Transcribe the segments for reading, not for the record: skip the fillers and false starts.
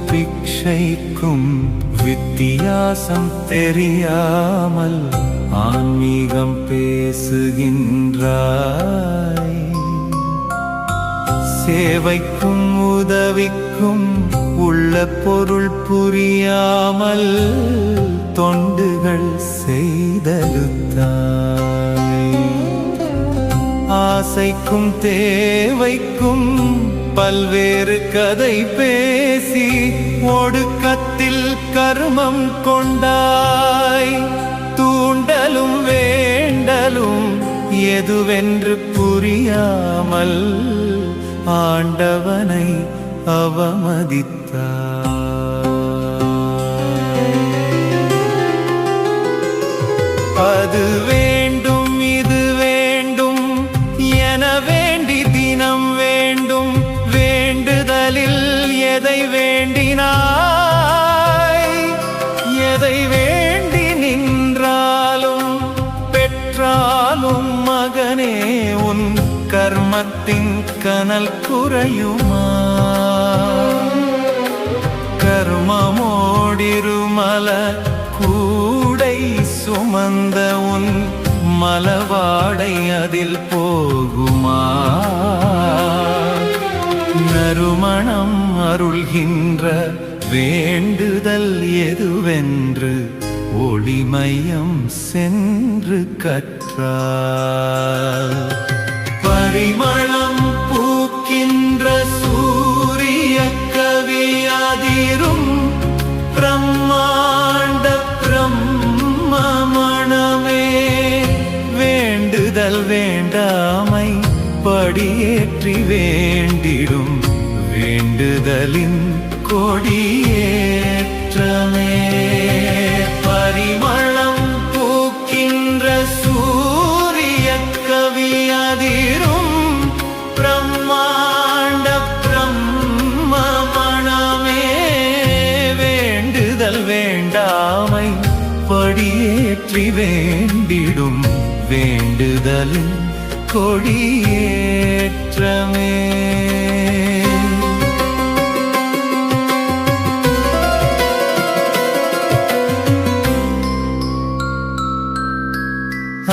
பிக்ஷைக்கும் வித்தியாசம் தெரியாமல் ஆன்மீகம் பேசுகின்றாய். சேவைக்கும் உதவிக்கும் உள்ள பொருள் புரியாமல் தொண்டுகள் செய்தலுத்தாய். ஆசைக்கும் தேவைக்கும் பல்வேறு கதை பேசி ஒடுக்கத்தில் கர்மம் கொண்டாய். தூண்டலும் வேண்டலும் எதுவென்று புரியாமல் ஆண்டவனை அவமதித்தாய். அது வேண்டும் இது வேண்டும் என வேண்டி தினம் வேண்டும். வேண்டுதலில் எதை வேண்டினாய்? எதை வேண்டி நின்றாலும் பெற்றாலும் மகனே உன் கர்மத்தின் கனல் குறையுமா? கர்மமோடிருமல கூடை சுமந்த உன் மலவாடை அதில் போகுமா? நறுமணம் அருள்கின்ற வேண்டுதல் எதுவென்று ஒளிமயம் சென்று கற்றால். பரிமளம் பூக்கின்ற சூரிய கவியாதிரும் பிரம்மாண்ட பிரம்மமணமே. வேண்டுதல் வேண்டாமை படியேற்றி வேண்டிடும் வேண்டுதலின் கொடியேற்றமே. பரிமளம் பூக்கின்ற சூரிய கவியாதிரும் பிரம்மாண்ட பிரம்மமணமே. வேண்டுதல் வேண்டாமை படியேற்றி வேண்டிடும் வேண்டுதலின் கொடியேற்றமே.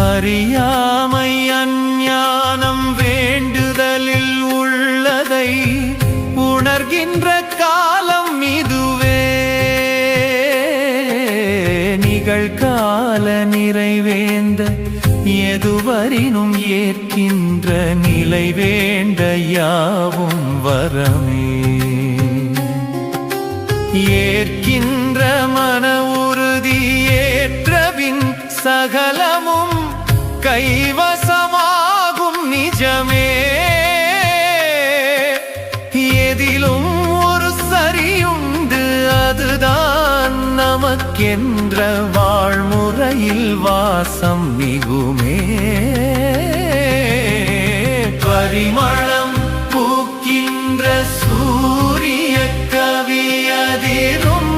அறியாமை அஞ்ஞானம் வேண்டுதலில் உள்ளதை உணர்கின்ற காலம் இதுவே. நிகழ்கால நிறைவேந்த எதுவரினும் ஏற்கின்ற நிலை வேண்ட யாவும் வரமே. ஏற்கின்ற மன உறுதி ஏற்றபின் சகலமும் கைவசமாகும் நிஜமே. எதிலும் ஒரு சரியுண்டு அதுதான் நமக்கென்ற வாழ்முறையில் வாசம் மிகுமே. பரிமளம் பூக்கின்ற சூரிய கவியதிரும்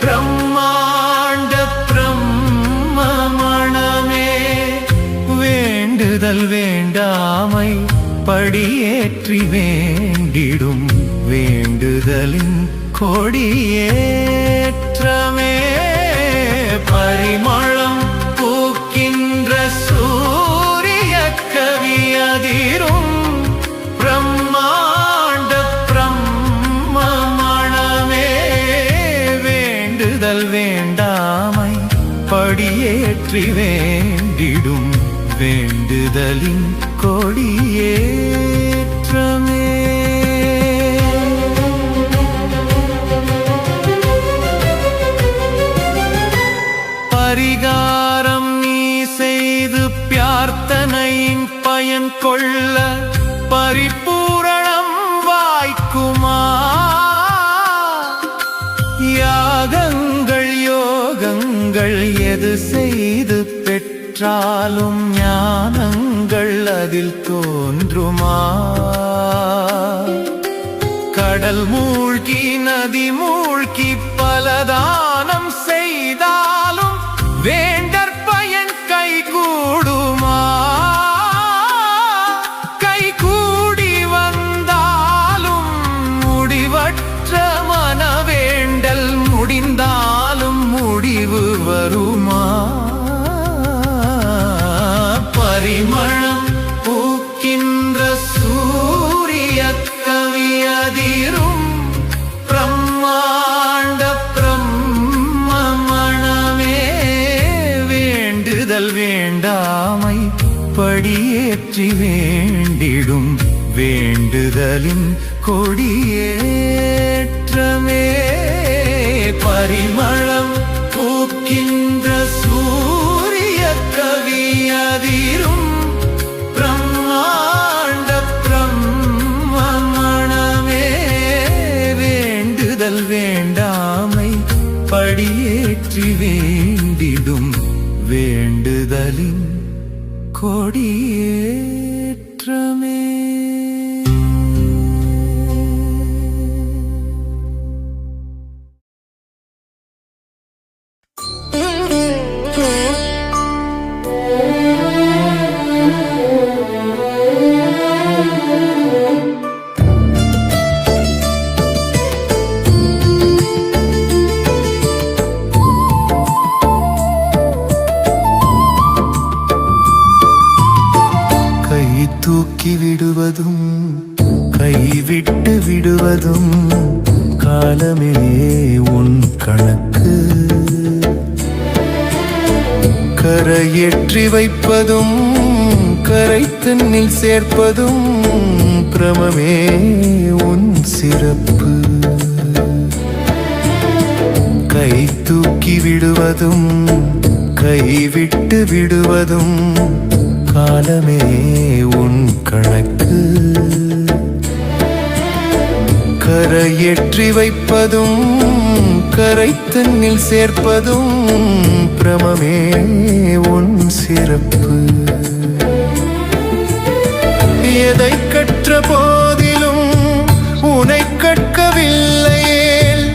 பிரம்மாண்ட பிரம்மமணமே. வேண்டுதல் வேண்டாமை படியேற்றி வேண்டிடும் வேண்டுதலின் கொடியேற்றமே. பரிமளம் பூக்கின்ற சூரிய கவியதிரும் பிரம்மாண்ட பிரம்மமணமே. வேண்டுதல் வேண்டாமை படியேற்றி வேண்டிடும் வேண்டுதலின் கொடியேற்றமே. பரிகாரம் நீ செய்து பிரார்த்தனையின் பயன் கொள்ள பரிபூரணம் வாய்க்குமா? யாகங்கள் யோகங்கள் எது செய்து பெற்றாலும் ஞானங்கள் அதில் தோன்றுமா? கடல் மூழ்கி நதி மூழ்கி பலதானம் செய்தாலும் வேண்டற்பயன் கைகூடுமா? கைகூடி வந்தாலும் முடிவற்ற படியேற்றி வேண்டிடும் வேண்டுதலின் கொடியேற்றமே. பரிமளம் பூக்கின்ற சூரிய கவியதிரும் பிரம்மாண்ட பிரம்மணமே. வேண்டுதல் வேண்டாமை படியேற்றி வேண்டிடும் வேண்டுதலின் கொடியேற்றமே. தூக்கி விடுவதும் கைவிட்டு விடுவதும் காலமே உன் கணக்கு. கரையேற்றி வைப்பதும் கரை தன்னில் சேர்ப்பதும் பிரமமே உன் சிறப்பு. கை தூக்கி விடுவதும் கைவிட்டு விடுவதும் காலமே உன் கணக்கு. கரையேற்றி வைப்பதும் கரை தன்னில் சேர்ப்பதும் பிரமமே உன் சிறப்பு. எதை கற்ற போதிலும் உனை கற்கவில்லையேல்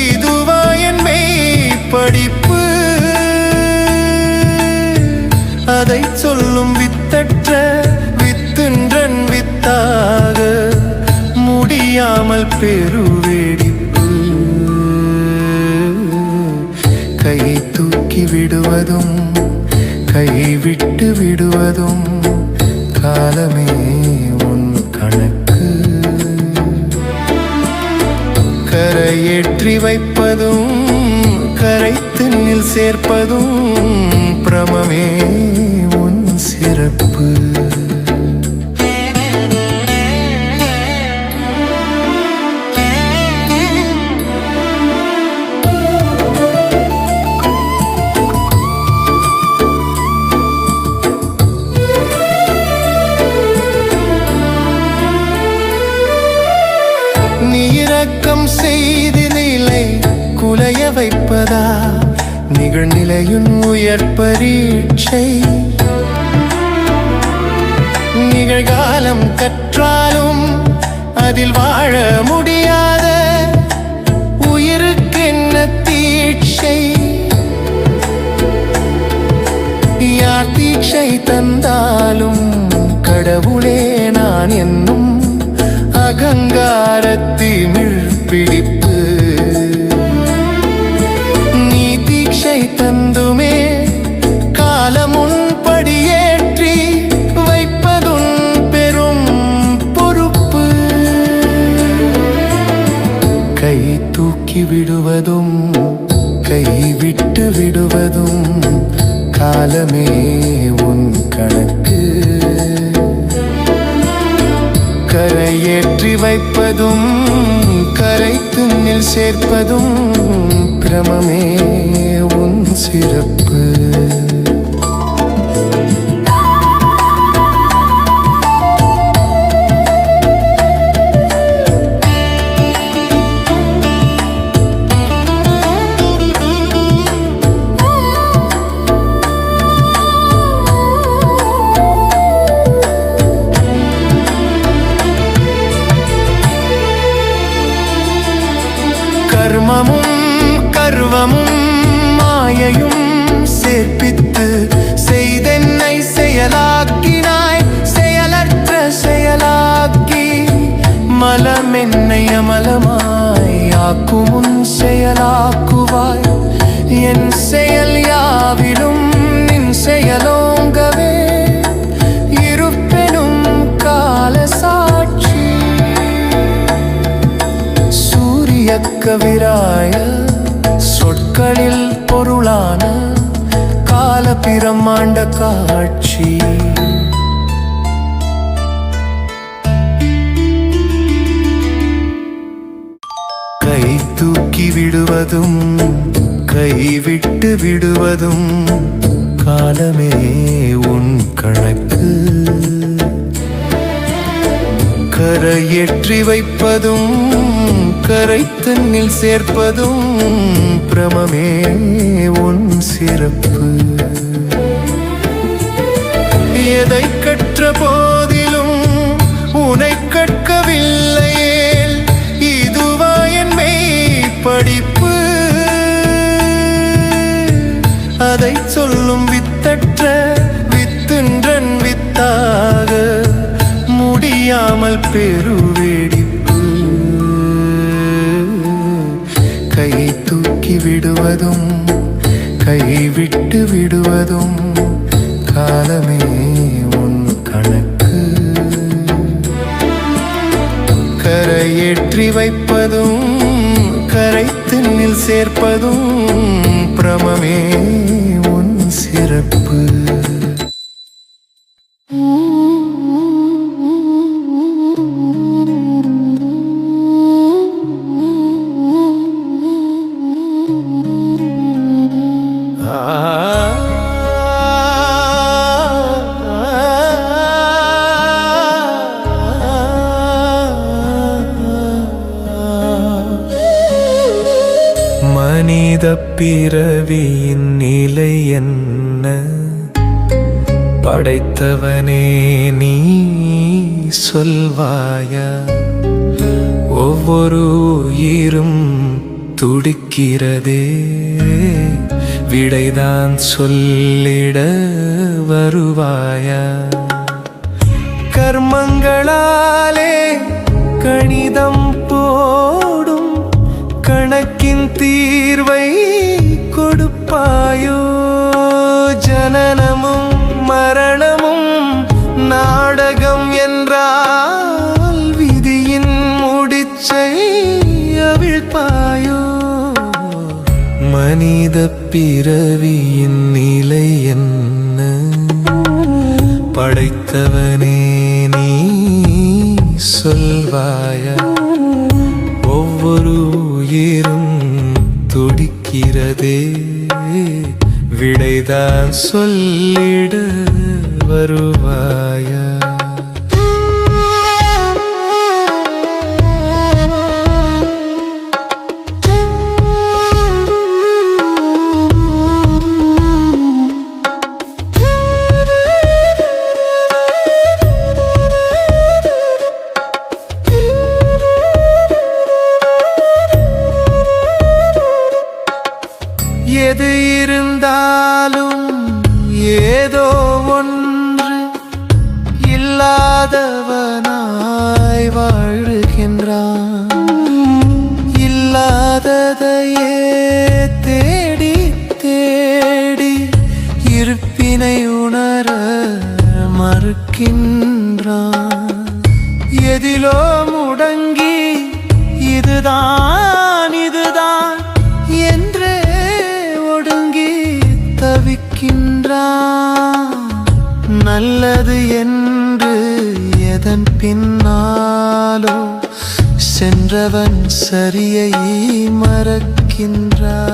இதுவா என் மெய் படிப்பு. அதை சொல்லும் வித்தற்ற வித்துன்றன் வித்தாக முடியாமல் பெருவெடிப்பு. கையை தூக்கி விடுவதும் கைவிட்டு விடுவதும் காலமே உன் கணக்கு. கரையேற்றி வைப்பதும் கரை தன்னில் சேர்ப்பதும் பிரமமே உன் சிறப்பு. நீ இரக்கம் செய்து நிலை குலைய வைப்பதா நிகழ்நிலையின் உயர் பரீட்சை. நிகழ்காலம் கற்றாலும் அதில் வாழ முடியாத உயிருக்கென்ன தீட்சை. யார் தீட்சை தந்தாலும் கடவுளே நான் என்னும் அகங்காரத்திமிழ் பிடிப்பு. நீ தீட்சை தந்துமே காலமுன் படியேற்றி வைப்பதுன் பெரும் பொறுப்பு. கை தூக்கி விடுவதும் கைவிட்டு விடுவதும் காலமே உன் கணக்கு. கரையேற்றி வைப்பதும் கரை தன்னில் சேர்ப்பதும் பிரமமே உன் சிறப்பு. கர்மமும் கர்வமும் மாயையும் சேர்ப்பித்து செய்தென்னை செயலாக்கினாய். செயலற்ற செயலாக்கி மலமென்னை அமலமாய் ஆக்குமுன் செயலாக்குவாய். என் செயல் யாவிலும் நின் செயலோங்கவே இருப்பெனும் கால சாட்சி. கவிராய சொற்களில் பொருளான கால பிரம்மாண்ட காட்சி. விடுவதும் கைவிட்டு விடுவதும் காலமே உன் கணக்கு. கரையேற்றி வைப்பதும் கரை தன்னில் சேர்ப்பதும் பிரமமே உன் சிறப்பு. எதை கற்ற போதிலும் உனை கற்கவில்லையே, இதுவா என் மெய் படிப்பு. அதை சொல்லும் வித்தற்ற வித்துன்றன் வித்தாக முடியாமல் பெருவெடிப்பு. கை தூக்கி விடுவதும் கைவிட்டு விடுவதும் காலமே உன் கணக்கு. கரையேற்றி வைப்பதும் கரை தன்னில் சேர்ப்பதும் பிரமமே உன் சிறப்பு. மனித பிறவியின் நிலை என்ன? படைத்தவனே நீ சொல்வாயா? ஒவ்வொரு உயிரும் துடிக்கிறதே, விடைதான் சொல்லிட வருவாயா? கர்மங்களாலே கணிதம் போடும் கணக்கின் தீர்வை கொடுப்பாயோ? ஜனனமும் மரணமும் நாடகம் என்றால் விதியின் முடிச்சை அவிழ்ப்பாயோ? மனித பிறவியின் நிலை என்ன? படைத்தவனே நீ சொல்வாயா? ஒவ்வொரு உயிரும் துடிக்கிறதே, விடைதான் சொல்லிட வருவாயா? எது இருந்தாலும் ஏதோ ஒன்று இல்லாதவனாய் வாழுகின்றான். இல்லாததையே தேடி தேடி இருப்பினை உணர மறுக்கின்றான். எதிலோ முடங்கி இதுதான் இதுதான் என்றே ஒடுங்கி தவிக்கின்றான். நல்லது என்று எதன் பின்னாலோ சென்றவன் சரியை மறக்கின்றான்.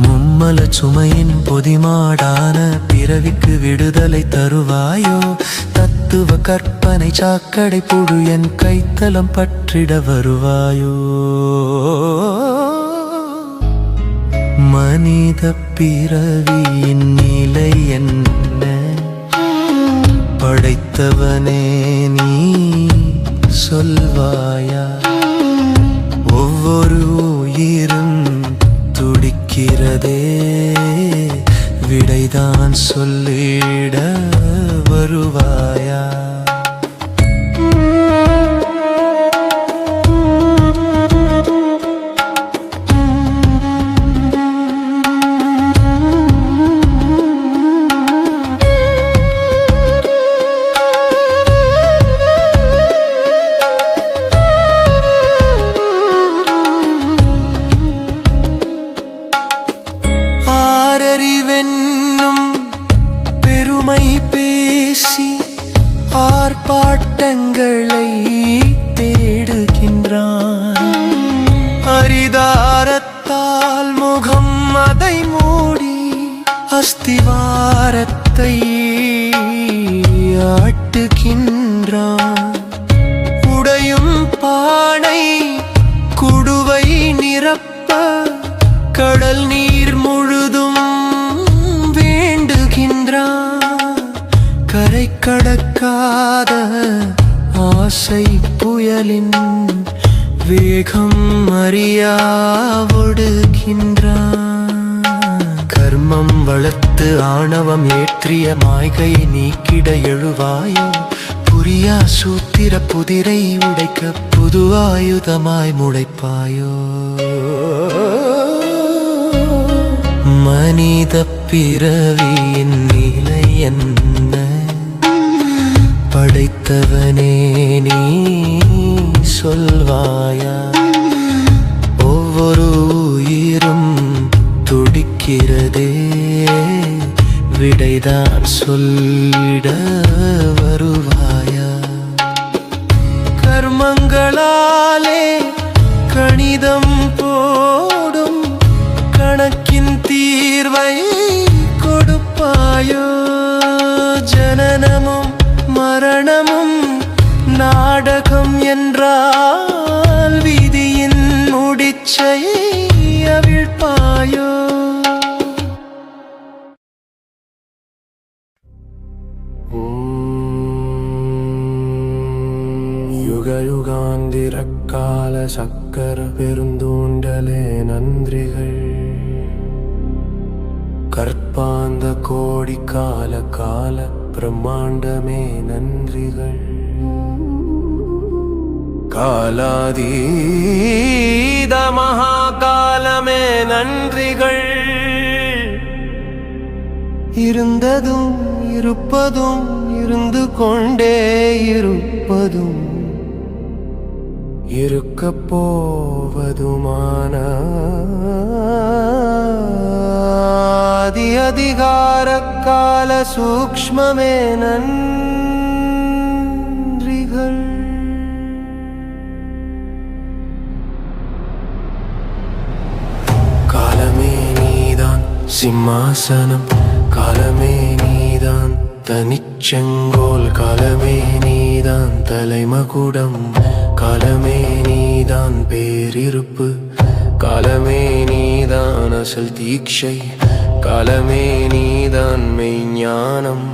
மும்மல சுமையின் பொதிமாடான பிறவிக்கு விடுதலை தருவாயோ? தத்துவ கற்பனை சாக்கடை புழு என் கைத்தலம் பற்றிட வருவாயோ? மனித பிறவியின் நிலை என்ன? படைத்தவனே நீ சொல்வாயா? ஒவ்வொரு உயிரும் துடிக்கிறதே, விடைதான் சொல்லிட வருவாயா? பெருமை பேசி ஆர்ப்பாட்டங்களை தேடுகின்றான். அரிதா முகம் அதை மூடி அஸ்திவாரத்தை ஆட்டுகின்றான். உடையும் பானை குடுவை நிரப்ப கடல் நீர் முழுதும் வேண்டுகின்றான். கரை கடக்காத ஆசை புயலின் வேகம் அறியாவொடுகின்றான். கர்மம் வளர்த்து ஆணவம் ஏற்றிய மாய்கையை நீக்கிட எழுவாயோ. புரியா சூத்திர புதிரை உடைக்க புது ஆயுதமாய் முளைப்பாயோ. மனித பிறவியின் நிலை என்ன? படைத்தவனே நீ சொல்வாயா? ஒவ்வொரு உயிரும் துடிக்கிறதே, விடைதான் சொல்லிட வருவாயா? கர்மங்களாலே கணிதம் போடும் கணக்கின் தீர்வை கொடுப்பாயோ. ஜனனமும் மரணமும் நாடகம் என்றால் விதியின் முடிச்சை அவிழ்ப்பாயோ. யுகயுகாந்திரக்கால சக்கர பெருந்தூண்டலே நன்றிகள். கற்பாந்த கோடி கால கால பிரம்மாண்டமே நன்றிகள். காலாதீத மகாகாலமே நன்றிகள். இருந்ததும் இருப்பதும் இருந்து கொண்டே இருப்பதும் இருக்கப் போவதுமான அதிகார கால சூக்ஷ்மமே நன்றிகள். காலமே நீதான் சிம்மாசனம், காலமே நீதான் தனிச்செங்கோல், காலமே நீதான் தலைமகுடம், காலமே நீதான் பேரிருப்பு, காலமே நீதான் அசல் தீட்சை, காலமே நீதான் மெய்ஞானம்,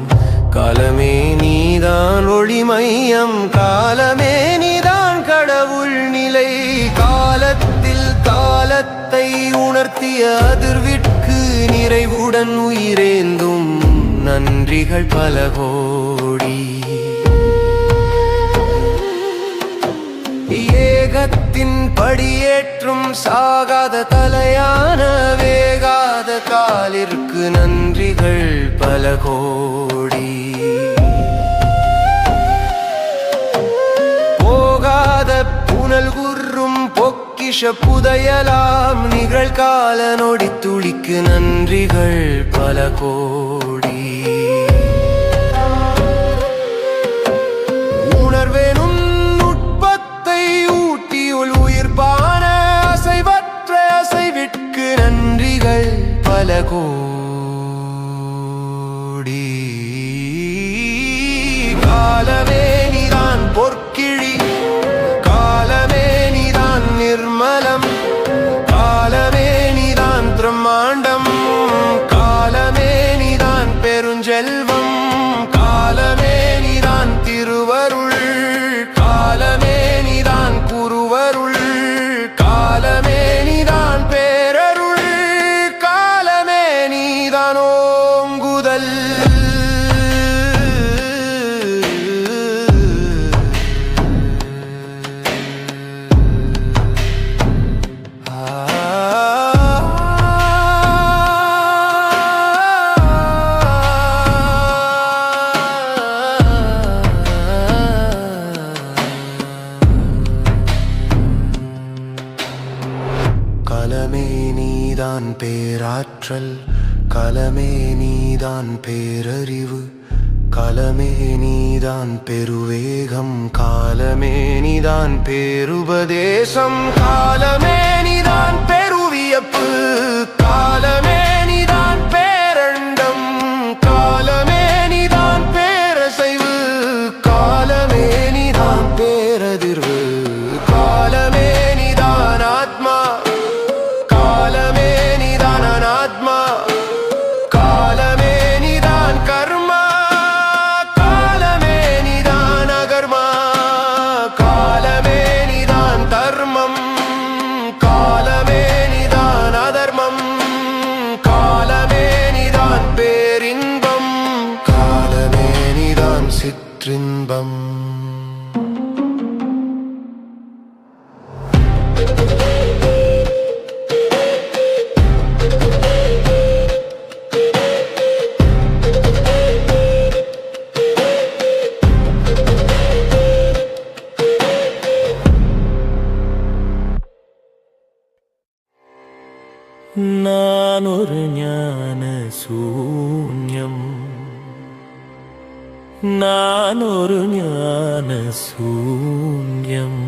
காலமே நீதான் ஒளிமையம், காலமே நீதான் கடவுள் நிலை. காலத்தில் காலத்தை உணர்த்திய அதிர்விற்கு நிறைவுடன் உயிரேந்தும் நன்றிகள் பல கோடி. ஏகத்தின் படியேற்றும் சாகாத தலையான வேகாத காலிற்கு நன்றிகள் பல கோடி. போகாத புனல் குர்ரும் பொக்கிஷ புதையலாம் நிகழ்கால நொடி துளிக்கு நன்றிகள் பல கோடி. உணர்வேனும் நுட்பத்தை ஊட்டியுள் உயிர்ப்பான அசைவற்ற அசைவிற்கு நன்றிகள் பல கோடி. காலமே நீதான் பொற்கிழி, காலமே நீதான் நிர்மலம், காலமே நீதான் பிரம்மாண்டம், காலமே நீதான் பெருஞ்செல்வம், காலமே நீதான் திருவருள், காலமே நீதான் குருவருள், காலமே நீதான் பேரருள், காலமே நீதான் ஓங்குதல். காலமே நீதான் பேராற்றல், காலமே நீதான் பேரறிவு, காலமே நீதான் பெருவேகம், காலமே நீதான் பேருபதேசம், காலமே நீதான் பெருவியப்பு, நான் ஒரு ஞான சூன்யம், நான் ஒரு ஞான சூன்யம்.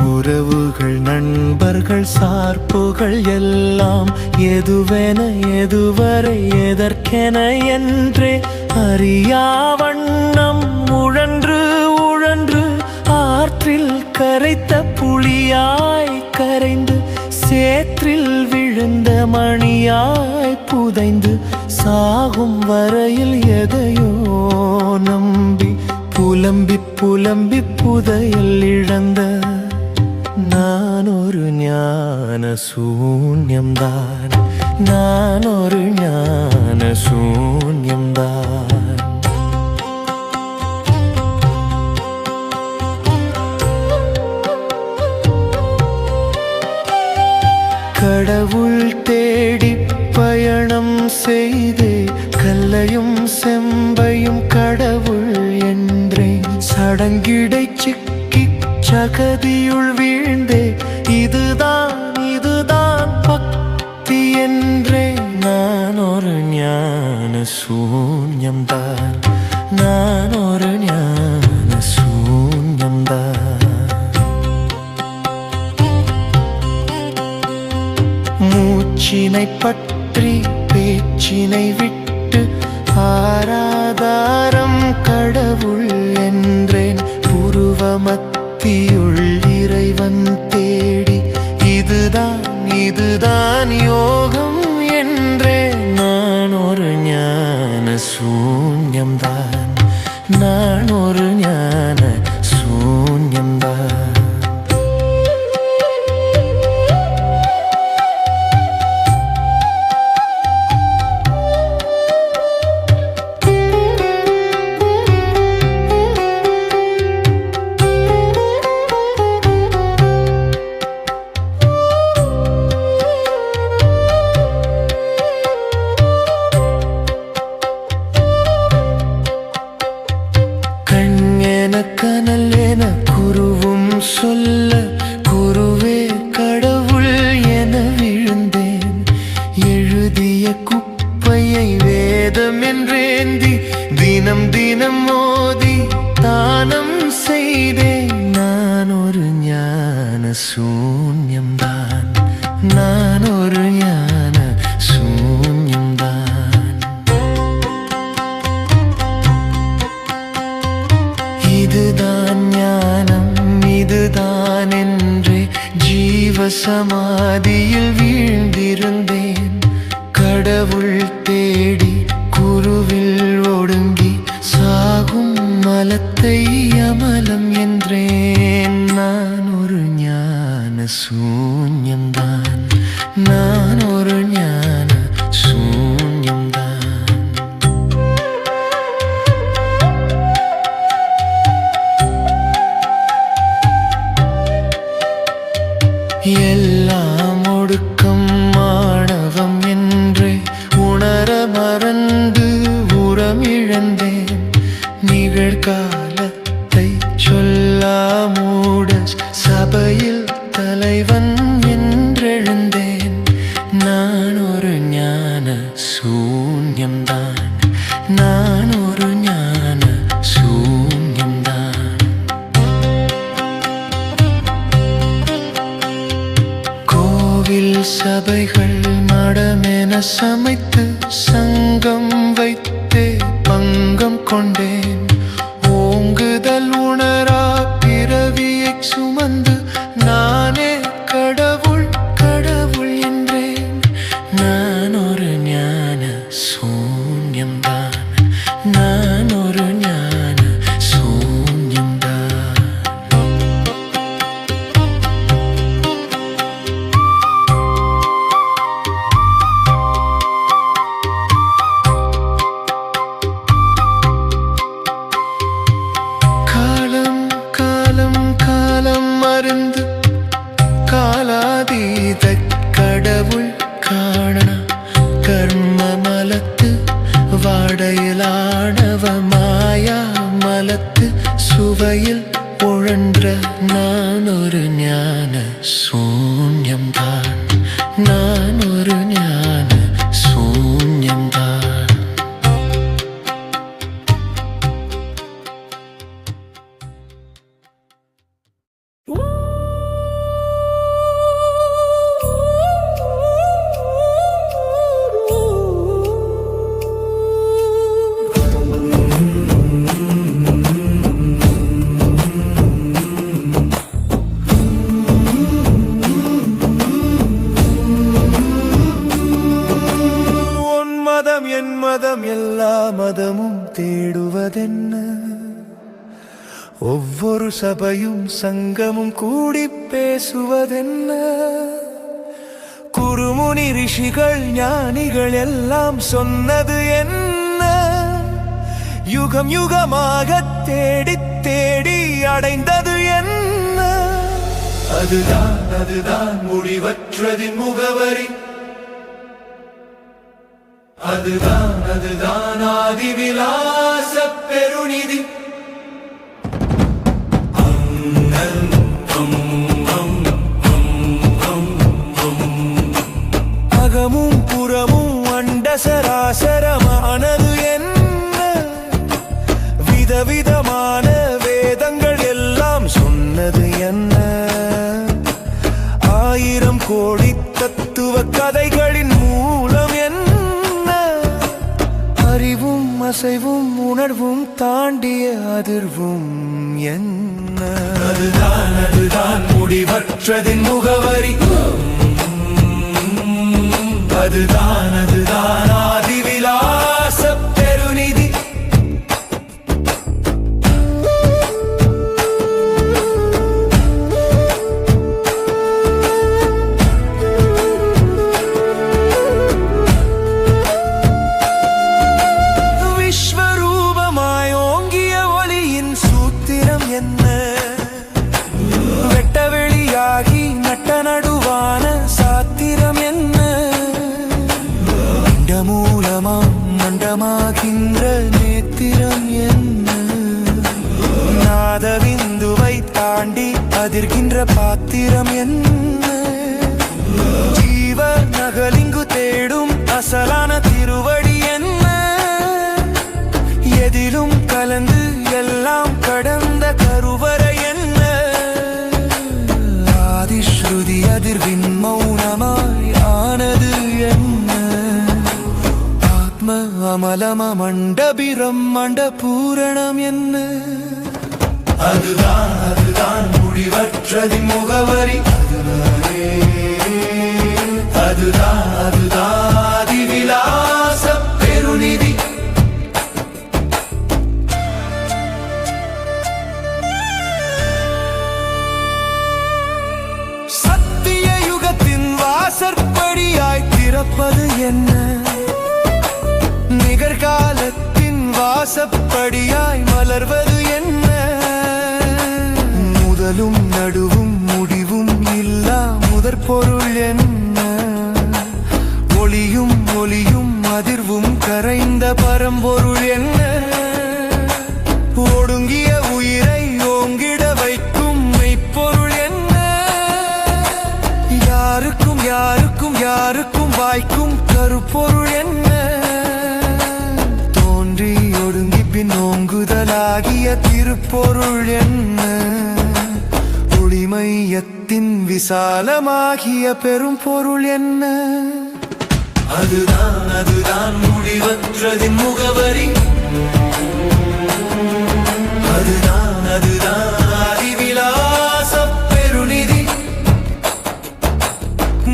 உறவுகள், நண்பர்கள், சார்புகள் எல்லாம் எதுவென, எதுவரை, எதற்கென என்றே அறியா வண்ணம் உழன்று உழன்று ஆற்றில் கரைத்த புலியாய் கரைந்து, சேற்றில் விழுந்த மணியாய் புதைந்து, சாகும் வரையில் எதையோ நம்பி புலம்பி புலம்பி புதையல் இழந்த நான் ஒரு ஞான சூன்யம்தான், நான் ஒரு ஞான சூன்யம்தான். கடவுள் தேடி பயணம் செய்தே கல்லையும் செம்பையும் கடவுள் என்றேன். சடங்கிடை சிக்கி சகதியுள் வீழ்ந்தே இதுதான் இதுதான் பக்தி என்றே. நான் ஒரு ஞான சூன்யம்தான், நான் ஒரு ஞான சூன்யம்தான். மூச்சினை பற்றி பேச்சினை விட்டு ஆராதாரம் கடவுள் என்றேன். புருவமத்தியுள் இறைவன் தேடி இதுதான் இதுதான் யோகம் என்றே. நான் ஒரு ஞான சூன்யம்தான், நான் ஒரு ஞான சூன்யம்தான். கனல் என குருவும் சொல்ல குருவே கடவுள் என விழுந்தேன். எழுதிய குப்பையை வேதம் என்றேந்தி தினம் தினம் மோதி தானம் செய்தேன். நான் ஒரு ஞான சூன்யம்தான், நான் ஒரு ஞான சூன்யம்தான். இதுதான் ஞானம், இதுதான் என்றே ஜீவ சமாதியில் வீழ்ந்திருந்தேன். கடவுள் தேடி குருவில் ஒடுங்கி சாகும் மலத்தை அமலம் என்றேன். நான் ஒரு ஞான சூன்யம்தான், நான் ஒரு ஞான சூன்யம்தான். எல்லாம் ஒடுக்கம் மாணவம் என்றே உணர மறந்து உரமிழந்தேன். நிகழ்காலத்தை சொல்லா மூட சபையில் தலைவன் என்றெழுந்தேன். நான் ஒரு ஞான சூன்யம்தான், நான் ஒரு ஞான சூன்யம்தான். கோவில் சபைகள் மடமென சமைத்து சங்கம் வைத்தே பங்கம் கொண்டேன். ஓங்குதல் உணரா பிறவியை சுமந்து நானே கடவுள் கடவுள் என்றேன். நான் ஒரு ஞான சூன்யம்தான், நான் ஒரு ஞான சூன்யம்தான். மருந்து காலாதீத கடவுள் காண கர்ம மல வாடையிலானவ மாயா மலத்து சுவையில் உழன்ற நான் ஒரு ஞான சூன்யம்தான். நான் ஒரு ஞான சூன்யம்தான். என் மதம் எல்லா மதமும் தேடுவதென்ன? ஒவ்வொரு சபையும் சங்கமும் கூடி பேசுவதென்ன? குருமுனி ரிஷிகள் ஞானிகள் எல்லாம் சொன்னது என்ன? யுகம் யுகமாக தேடி தேடி அடைந்தது என்ன? அதுதான் முடிவற்றதின் முகவரி. அதுதான் ஆதிவிலாச பெருநிதி. அகமும் புறமும் அண்ட சராசரமானது என்ன? விதவிதமான வேதங்கள் எல்லாம் சொன்னது என்ன? 1000 கோடி தத்துவ கதைகளின் மூலம் என்ன? அறிவும் அசைவும் உணர்வும் தாண்டிய அதிர்வும் என்ன? அதுதான் முடிவற்றதின் முகவரி. அதுதான் ஆதிவிலாச பெருநிதி. வெட்டவெளியாகி நட்ட நடுவான சாத்திரம் என்ன? மூலமாம் மண்டமாகின்ற நேத்திரம் என்ன? நாதவிந்துவை தாண்டி அதிர்கின்ற பாத்திரம் என்ன? ஜீவ நகலிங்கு தேடும் அசலான திருவடி என்ன? எதிலும் கலந்து எல்லாம் கடந்த கருவறை என்ன? ஆதிஸ்ருதி அதிர்வின் மௌனமாய் ஆனது என்ன? ஆத்ம அமலம மண்டபிரம் மண்ட பூரணம் என்ன? அதுதான் முடிவற்றதின் முகவரி. அதுதான் ஆதிவிலாச பெருநிதி. சத்திய யுகத்தின் வாசற்படியாய் திறப்பது என்ன? நிகழ்காலத்தின் வாசப்படியாய் மலர்வது என்ன? முதலும் நடுவும் முடிவும் இல்லா முதற்பொருள் என்ன? ஒளியும் ஒளியும் அதிர்வும் கரைந்த பரம்பொருள் என்ன? ஒடுங்கிய உயிரை ஓங்கிட வைக்கும் மெய்ப்பொருள் என்ன? யாருக்கும் யாருக்கும் யாருக்கும் வாய்க்கும் கருப்பொருள் என்ன? தோன்றி ஒடுங்கி பின் ஓங்குதலாகிய திருப்பொருள் என்ன? ஒளிமையத்தின் விசாலமாகிய பெரும் பொருள் என்ன? அதுதான் முடிவற்றதின் முகவரி. அதுதான் ஆதிவிலாச பெருநிதி.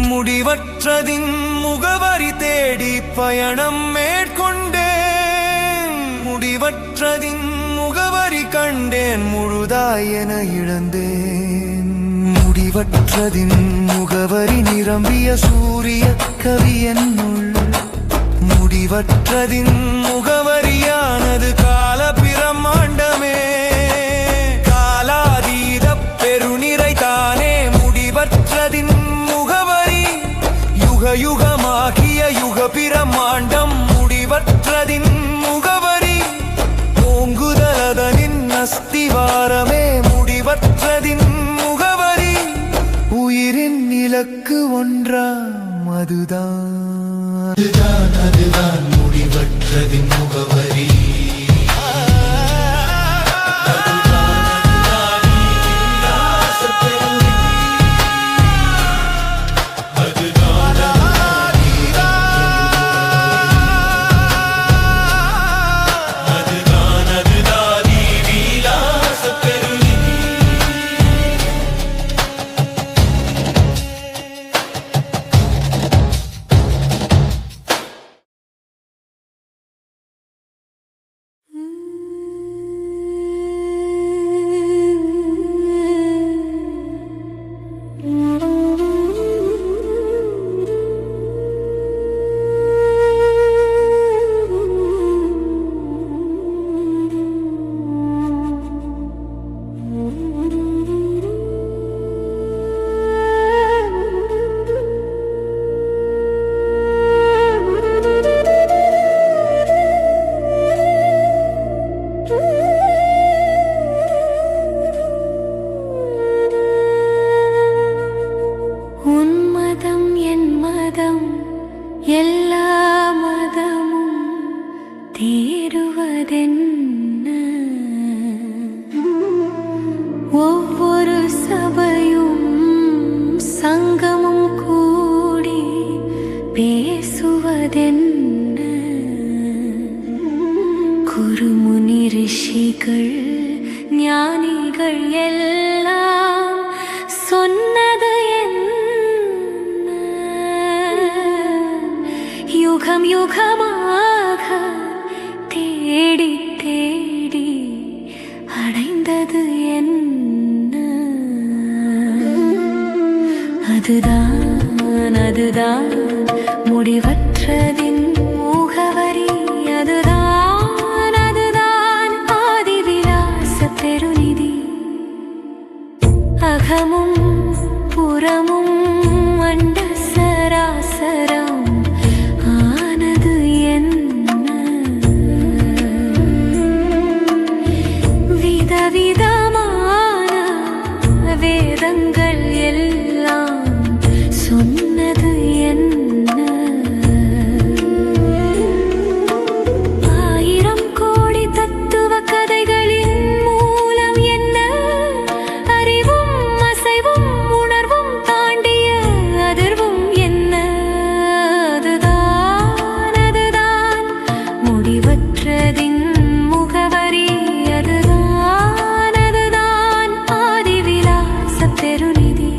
முடிவற்றதின் முகவரி தேடி பயணம் மேற்கொண்டேன். முடிவற்றதின் முகவரி கண்டேன், முழுதாய் என இழந்தேன். முடிவற்றதின் முகவரி நிரம்பிய சூரிய கவி என்னுள். முடிவற்றதின் முகவரியானது கால பிரம்மாண்டமே. காலாதீத பெருநிறை தானே முடிவற்றதின் முகவரி. யுக யுகமாகிய யுக பிரம்மாண்டம் முடிவற்றதின் இலக்கு ஒன்றாம் அதுதான் அதுதான் முடிவற்றதின் முகவரி. எல்லா மதமும் தேறுவதென்ன? ஒவ்வொரு சபையும் சங்கமும் கூடி பேசுவதென்ன? குருமுனி ரிஷிகள் ஞானிகள் எல்லாம் சொன்னது யுகம் யுகமாக தேடி தேடி அடைந்தது என்ன? அதுதான் அதுதான் முடிவற்றதின் முகவரி. அதுதான் அதுதான் ஆதிவிலாச பெருநிதி. அகமும் புறமும் அண்ட சராசரம் விதவிதமான வேதங்கள் எல்லாம் சொன்னது என்ன? ஆயிரம் கோடி தத்துவ கதைகளின் மூலம் என்ன? அறிவும் அசைவும் உணர்வும் தாண்டிய அதிர்வும் என்ன? அதுதான் அதுதான் முடிவற்றதின் முகவரி. அதுதான் அதுதான் ஆதிவிலாச பெருநிதி.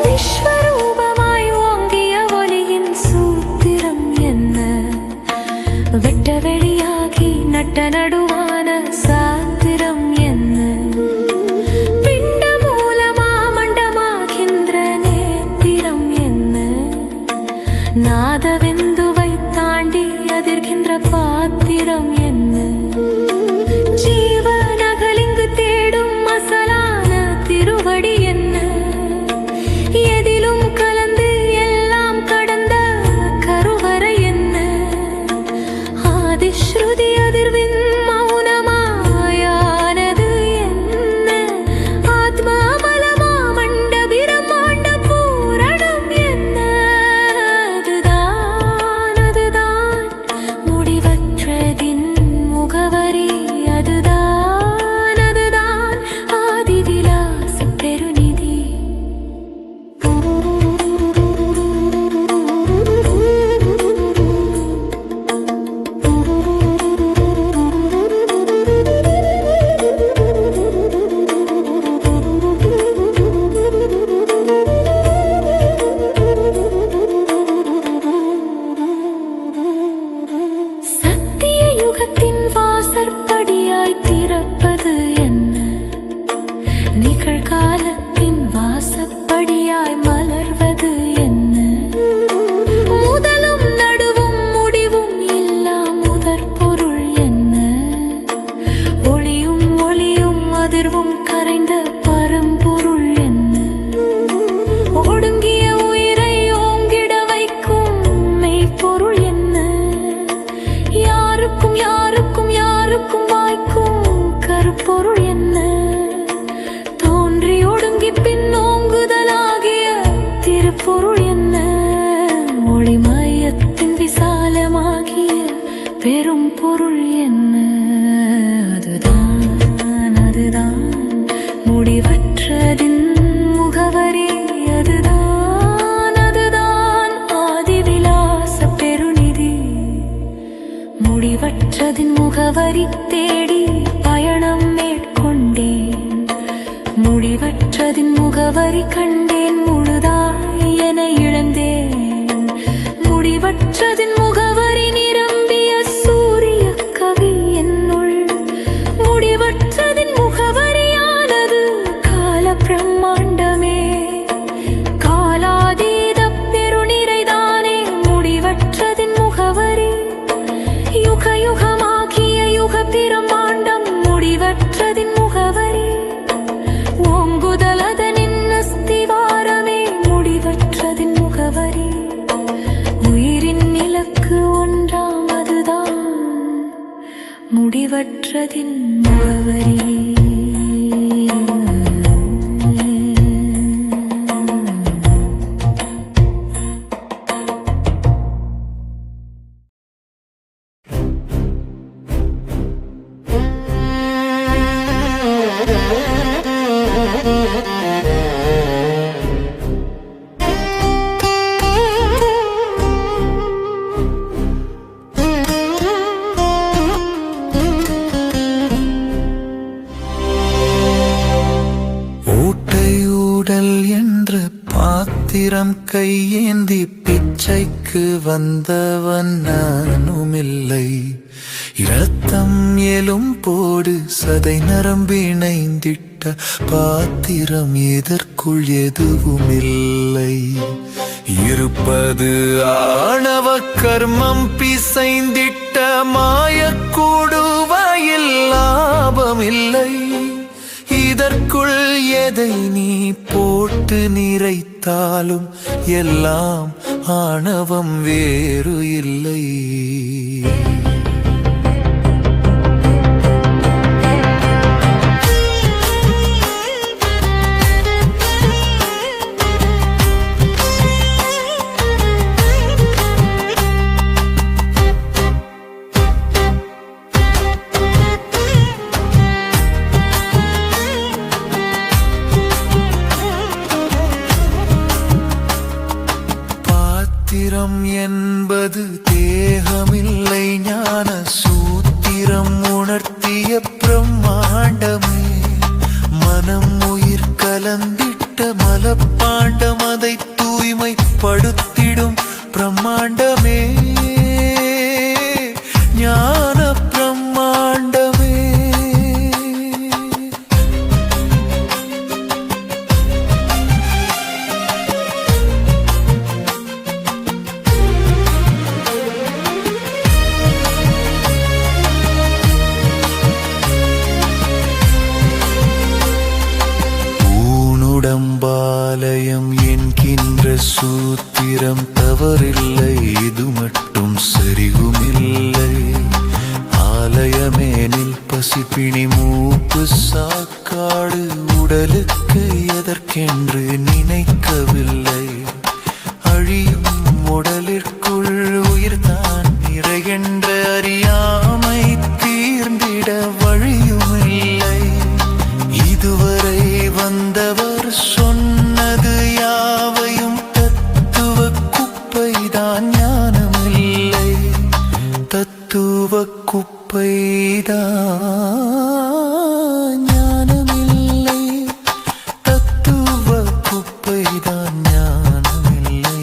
விஸ்வரூபமாய் ஓங்கிய ஒளியின் சூத்திரம் என்ன? வெட்ட வெளியாகி நட்ட நடுவான சாத்திரம் என்ன? பிண்ட மூலமா மண்டமாகின்ற நேத்திரம் என்ன? நாதவெந்துவை தாண்டி அதிர்கின்ற பாத்திரம் என்ன? ஜீவனகலிங்கு தேடும் மசலான திருவடி என்ன? எதிலும் கலந்து எல்லாம் கடந்த கருவறை என்ன? ஆதிஸ்ருதி அதிர்வின் மௌனமாயானது என்ன? ஆத்மா பலமா மண்ட பிரம்மாண்ட பூரணம் என்ன? அதுதான் அதுதான் முடிவற்றதின் முகவரி. அதுதான் அதுதான் ஆதிவிலாச பெருநிதி. சத்திய யுகத்தின் வாசற்படியாய் திறப்பது என்ன? நிகழ்காலத்தின் வாசப்படியாய் மலர்வது என்ன? முதலும் நடுவும் முடிவும் இல்லாமல் முடிவற்றதின் முகவரி அதுதான் அதுதான் ஆதிவிலாச பெருநிதி. முடிவற்றதின் முகவரி தேடி பயணம் மேற்கொண்டேன். முடிவற்றதின் முகவரி கண்டேன், முழுதாய் என இழந்தேன். முடிவற்றதின் முகவரி நிரம்பிய சூரிய கவி என்னுள். முடிவற்றதின் முகவரியானது கால பிரம்மாண்டமே, காலாதீத பெருநிறைதானே. முடிவற்றதின் முகவரி யுக யுகமாகிய யுக பிரம்மாண்டம். முடிவற்றதின் முகவரி ஓங்குதலதனின் அஸ்திவாரமே. முடிவற்றதின் முகவரி உயிரின் இலக்கு ஒன்றாம், அதுதான் முடிவற்றதின் முகவரி. பாத்திரம் கையேந்தி பிச்சைக்கு வந்தவன் நானுமில்லை. இரத்தம் எலும் போடு சதை நரம்பிணைந்திட்ட பாத்திரம் எதற்குள் எதுவுமில்லை. இருப்பது ஆணவ கர்மம் பிசைந்திட்ட மாயக்கூடுவாயில் லாபமில்லை. இதற்குள் எதை நீ போட்டு நிறைத்தாலும் எல்லாம் ஆணவம் வேறு இல்லை. பாத்திரம் என்பது தேகமில்லை, ஞான சூத்திரம் உணர்த்திய பிரம்மாண்டமே. மனம் உயிர் கலந்திட்ட மலப்பாண்டம், அதை தூய்மைப்படுத்திடும் பிரம்மாண்டமே. ஞான பிரம்மாண்டமே. உடம்பாலயம் என்கின்ற சூத்திரம் தவறில்லை, இது மட்டும் சரிவுமில்லை. ஆலயமேனில் பசிப்பிணி மூப்பு சாக்காடு உடலுக்கு எதற்கென்று நினைக்கவில்லை. அழியும் உடலிற்குள் உயிர்தான் நிறைகின்ற அறியாமை தீர்ந்திட வழியுமில்லை. இதுவரை வந்தவர் சொன்னது யாவையும் தத்துவ குப்பைதான், ஞானமில்லை. தத்துவ குப்பைதான் ஞானமில்லை. தத்துவ குப்பைதான் ஞானமில்லை.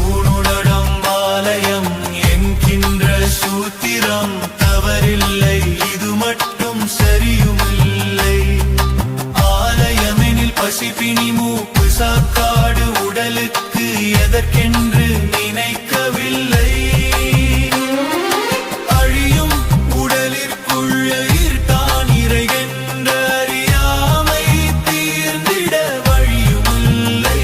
ஊனுடம்பாலயம் என்கின்ற சூத்திரம் தவறில்லை, இது மட்டும் சரியுமில்லை. ஆலயமெனில் பசிப்பிணி மூப்பு சாக்காடு உடலுக்கு எதற்கென்று நினைக்கவில்லை. அழியும் உடலிற்குள் உயிர்தான் இறைகின்ற அறியாமை தீர்ந்திட வழியுமில்லை.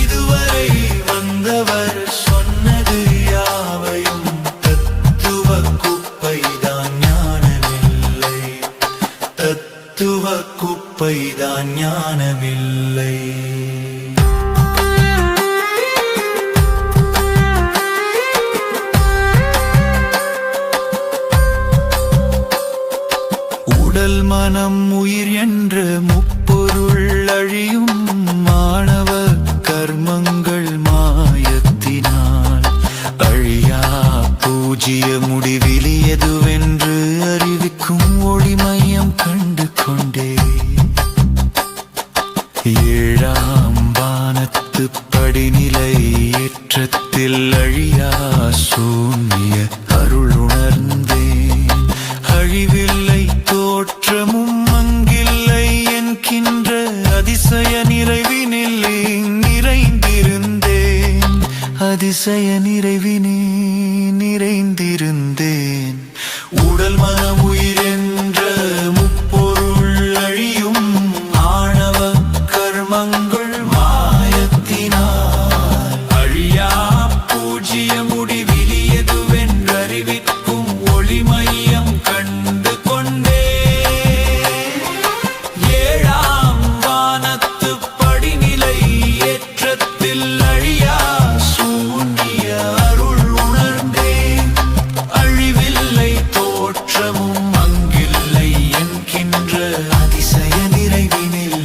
இதுவரை வந்தவர் சொன்னது யாவையும் தத்துவ குப்பைதான், ஞானமில்லை. தத்துவ குப்பைதான், ஞானமில்லை. உடல் மனம் உயிர் என்ற முப்பொருள் அழியும் மாணவ கர்மங்கள் மாயத்தினால் அழியா பூஜ்ய முடிவில் எதுவென்று அறிவிக்கும் ஒளி மையம் கண்டு கொண்டே ஏழாம் வானத்து படிநிலை ஏற்றத்தில் அழியா சூன்ய அருள் உணர்ந்தேன் அழிவில்லை தோற்றமும் அங்கில்லை என்கின்ற அதிசய நிறைவினில் நிறைந்திருந்தேன் அதிசய நிறைவினே நிறைந்திருந்தேன் உடல் மனம் உயிர் என்ற முப்பொருள் அழியும் ஆணவ கர்மங்கள் மாயத்தினால் அழியா பூஜ்ய முடிவில் எதுவென்று அறிவிக்கும் ஒளி மையம் கண்டு கொண்டே ஏழாம் வானத்து படிநிலை ஏற்றத்தில் அழியா சூன்ய அருள் உணர்ந்தேன் அழிவில்லை தோற்றமும் அங்கில்லை என்கின்ற அதிசய நிறைவினில்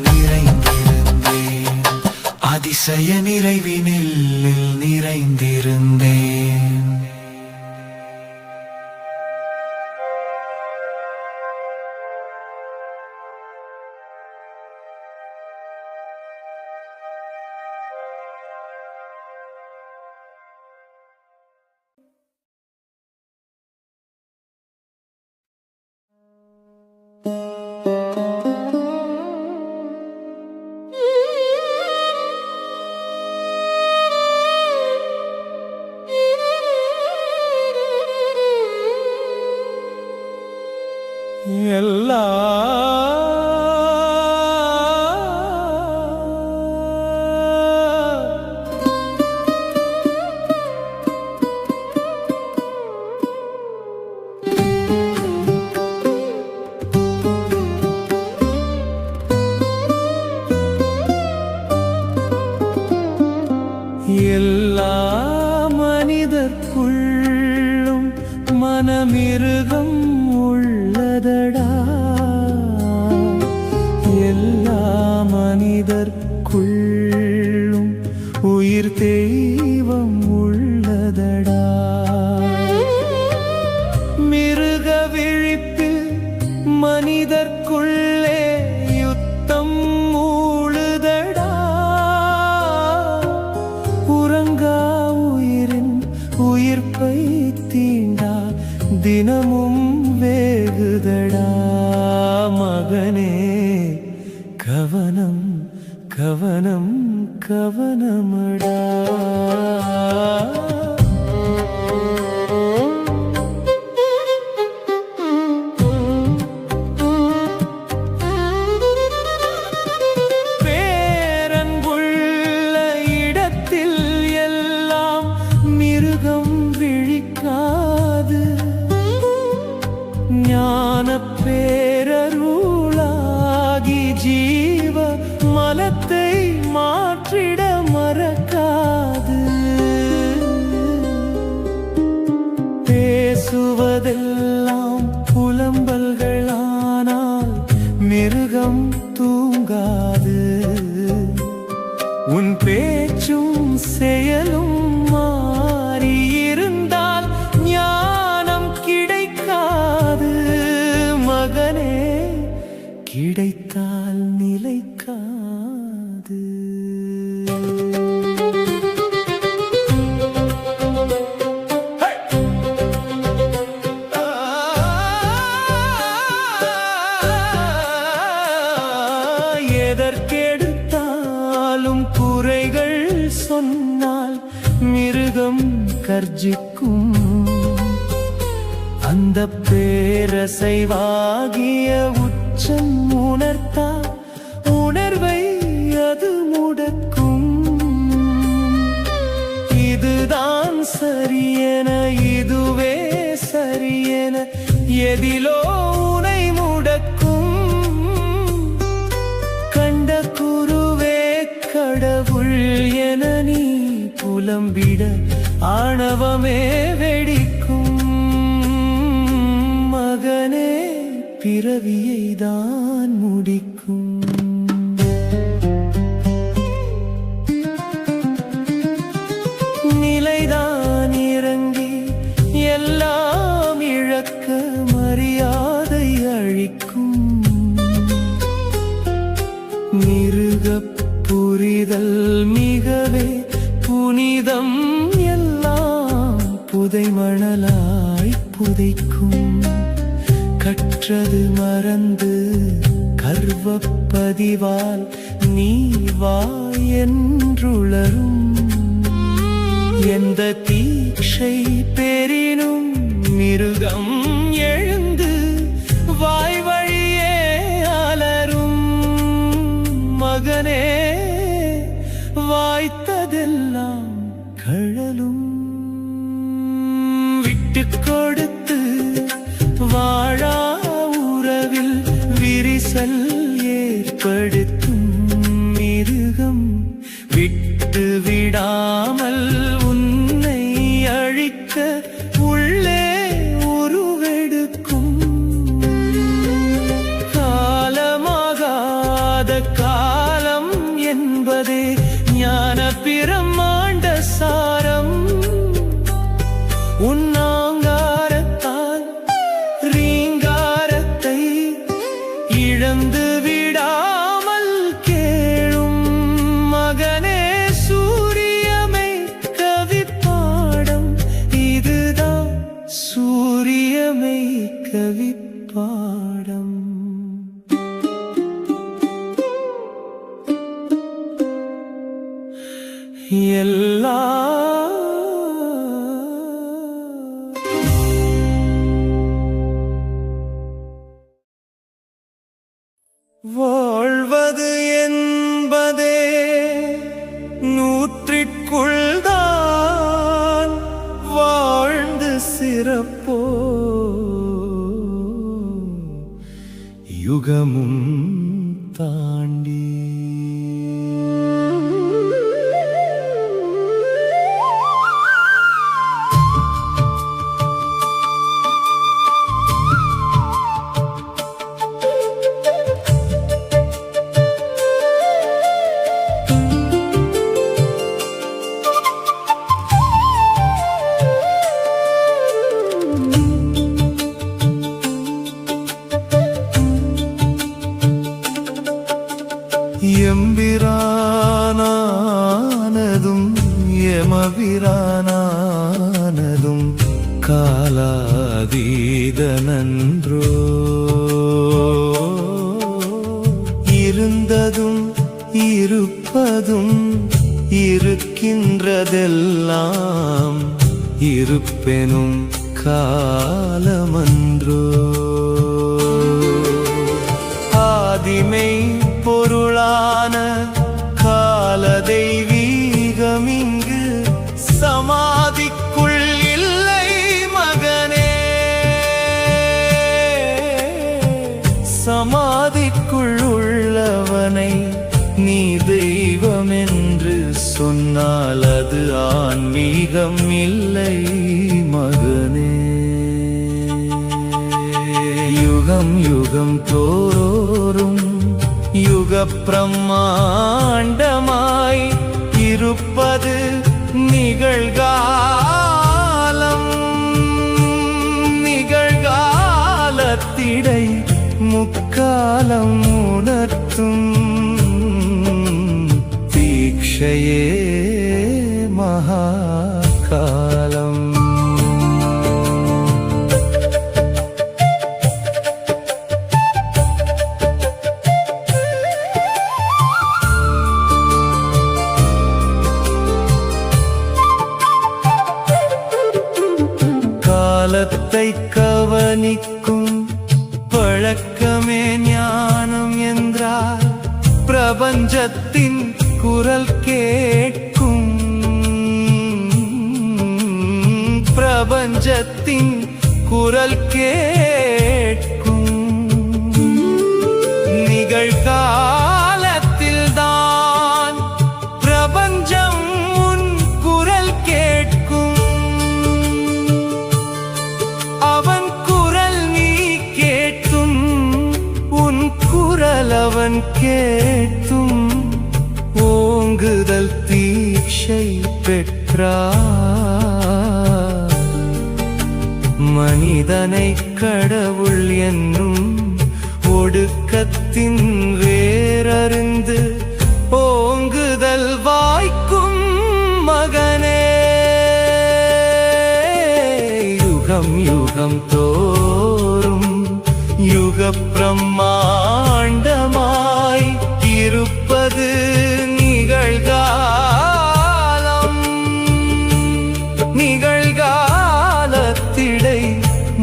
நிறைந்திருந்தேன் அதிசய நிறைவினில் நிறைந்திருந்தேன் எல்லா மனிதர்க்குள்ளும் மனமிருகம் உள்ளதடா எல்லா மனிதர்க்குள்ளும் உயிர் தெய்வம் உள்ளதடா மிருக விழிப்பில் மனிதர்க்குள்ளே யுத்தம் மூழுதடா உறங்கா உயிரின் உயிர்ப்பை தீண்டா தினமும் வேகுதடா மகனே கவனம் கவனம் கவனமடா பேரன்புள்ள இடத்தில் எல்லாம் மிருகம் விழிக்காது ஞான பேரருளாகி ஜீவ மலத்தை மாற்றிட மறக்காது பேசுவதெல்லாம் புலம்பல்களானால் மிருகம் தூங்காது உன் பேச்சும் செயலும் மாறியிருந்தால் ஞானம் கிடைக்காது மகனே கிடைத்தால் நிலைக்காது எதற்கெடுத்தாலும் குறைகள் சொன்னால் மிருகம் கர்ஜிக்கும் அந்த பேரசைவாகிய உச்சம் உணர்த்தா உணர்வை அது முடக்கும் இதுதான் சரியென இதுவே சரியென எதிலோ உனை முடக்கும் கண்ட குருவே கடவுள் என நீ புலம்பிட ஆணவமே வெடிக்கும் மகனே பிறவியை தான் முடிக்கும். நிலைதான் இறங்கி எல்லாம் இழக்க மரியாதை அழிக்கும். மிருகப் புரிதல் மிகவே புனிதம், எல்லாம் புதை மணலாய் புதைக்கும். கற்றது மறந்து கர்வப்பதிவால் நீ வா என்றுளரும். எந்த தீட்சை பெறினும் மிருகம் எழுந்து வாய் வழியே அலரும். மகனே, வாய்த்ததெல்லாம் கழலும். விட்டுக் கொடுத்து வாழா உறவில் விரிசல் ஏற்படுத்தும். மிருகம் விட்டு விடாமல் உன்னை அழிக்க உள்ளே உருவெடுக்கும். காலமாகாத காலம் என்பதே ஞான பிரம்மாண்ட சாரம். உன்னாங்காரத்தால் ரீங்காரத்தை இழந்து விடாமல் கேளும். மகனே, சூரியமை கவிப்பாடம் இதுதான், சூரியமை கவிப்பாடம். வாழ்வது என்பதே நூற்றிற்குள்தான் வாழ்ந்து சிறப்போ. யுகமும் தாண்டி எம்பிரானானதும் யமபிரானானதும் காலாதீதனன்றோ. இருந்ததும் இருப்பதும் இருக்கின்றதெல்லாம் இருப்பெனும் காலமன்றோ. ஆதிமை பொருளான கால தெய்வீகமிங்கு சமாதிக்குள் இல்லை மகனே. சமாதிக்குள் உள்ளவனை நீ தெய்வம் என்று சொன்னால் அது ஆன்மீகம் இல்லை மகனே. யுகம் யுகம் தோறும் யுக பிரம்மாண்டமாய் இருப்பது நிகழ்காலம். நிகழ்காலத்திடை முக்காலம் உணர்த்தும் தீட்சையே மகாகாலம். காலத்தை கவனிக்கும் பழக்கமே ஞானம் என்றால் பிரபஞ்சத்தின் குரல் கேட்கும். பிரபஞ்சத்தின் குரல் கேட்கும். நிகழ்காலத்தில் தான் பிரபஞ்சம் உன் குரல் கேட்கும். அவன் குரல் நீ கேட்கும் அவன் கேட்டும் ஓங்குதல் தீட்சை பெற்றார். மனிதனை கடவுள் என்னும் ஒடுக்கத்தின் வேரறிந்து ஓங்குதல் வாய்க்கும் மகனே. யுகம் யுகம் தோறும் யுக பிரம்மாண்டமாய் இருப்பது நிகழ்காலம். நிகழ்காலத்திடை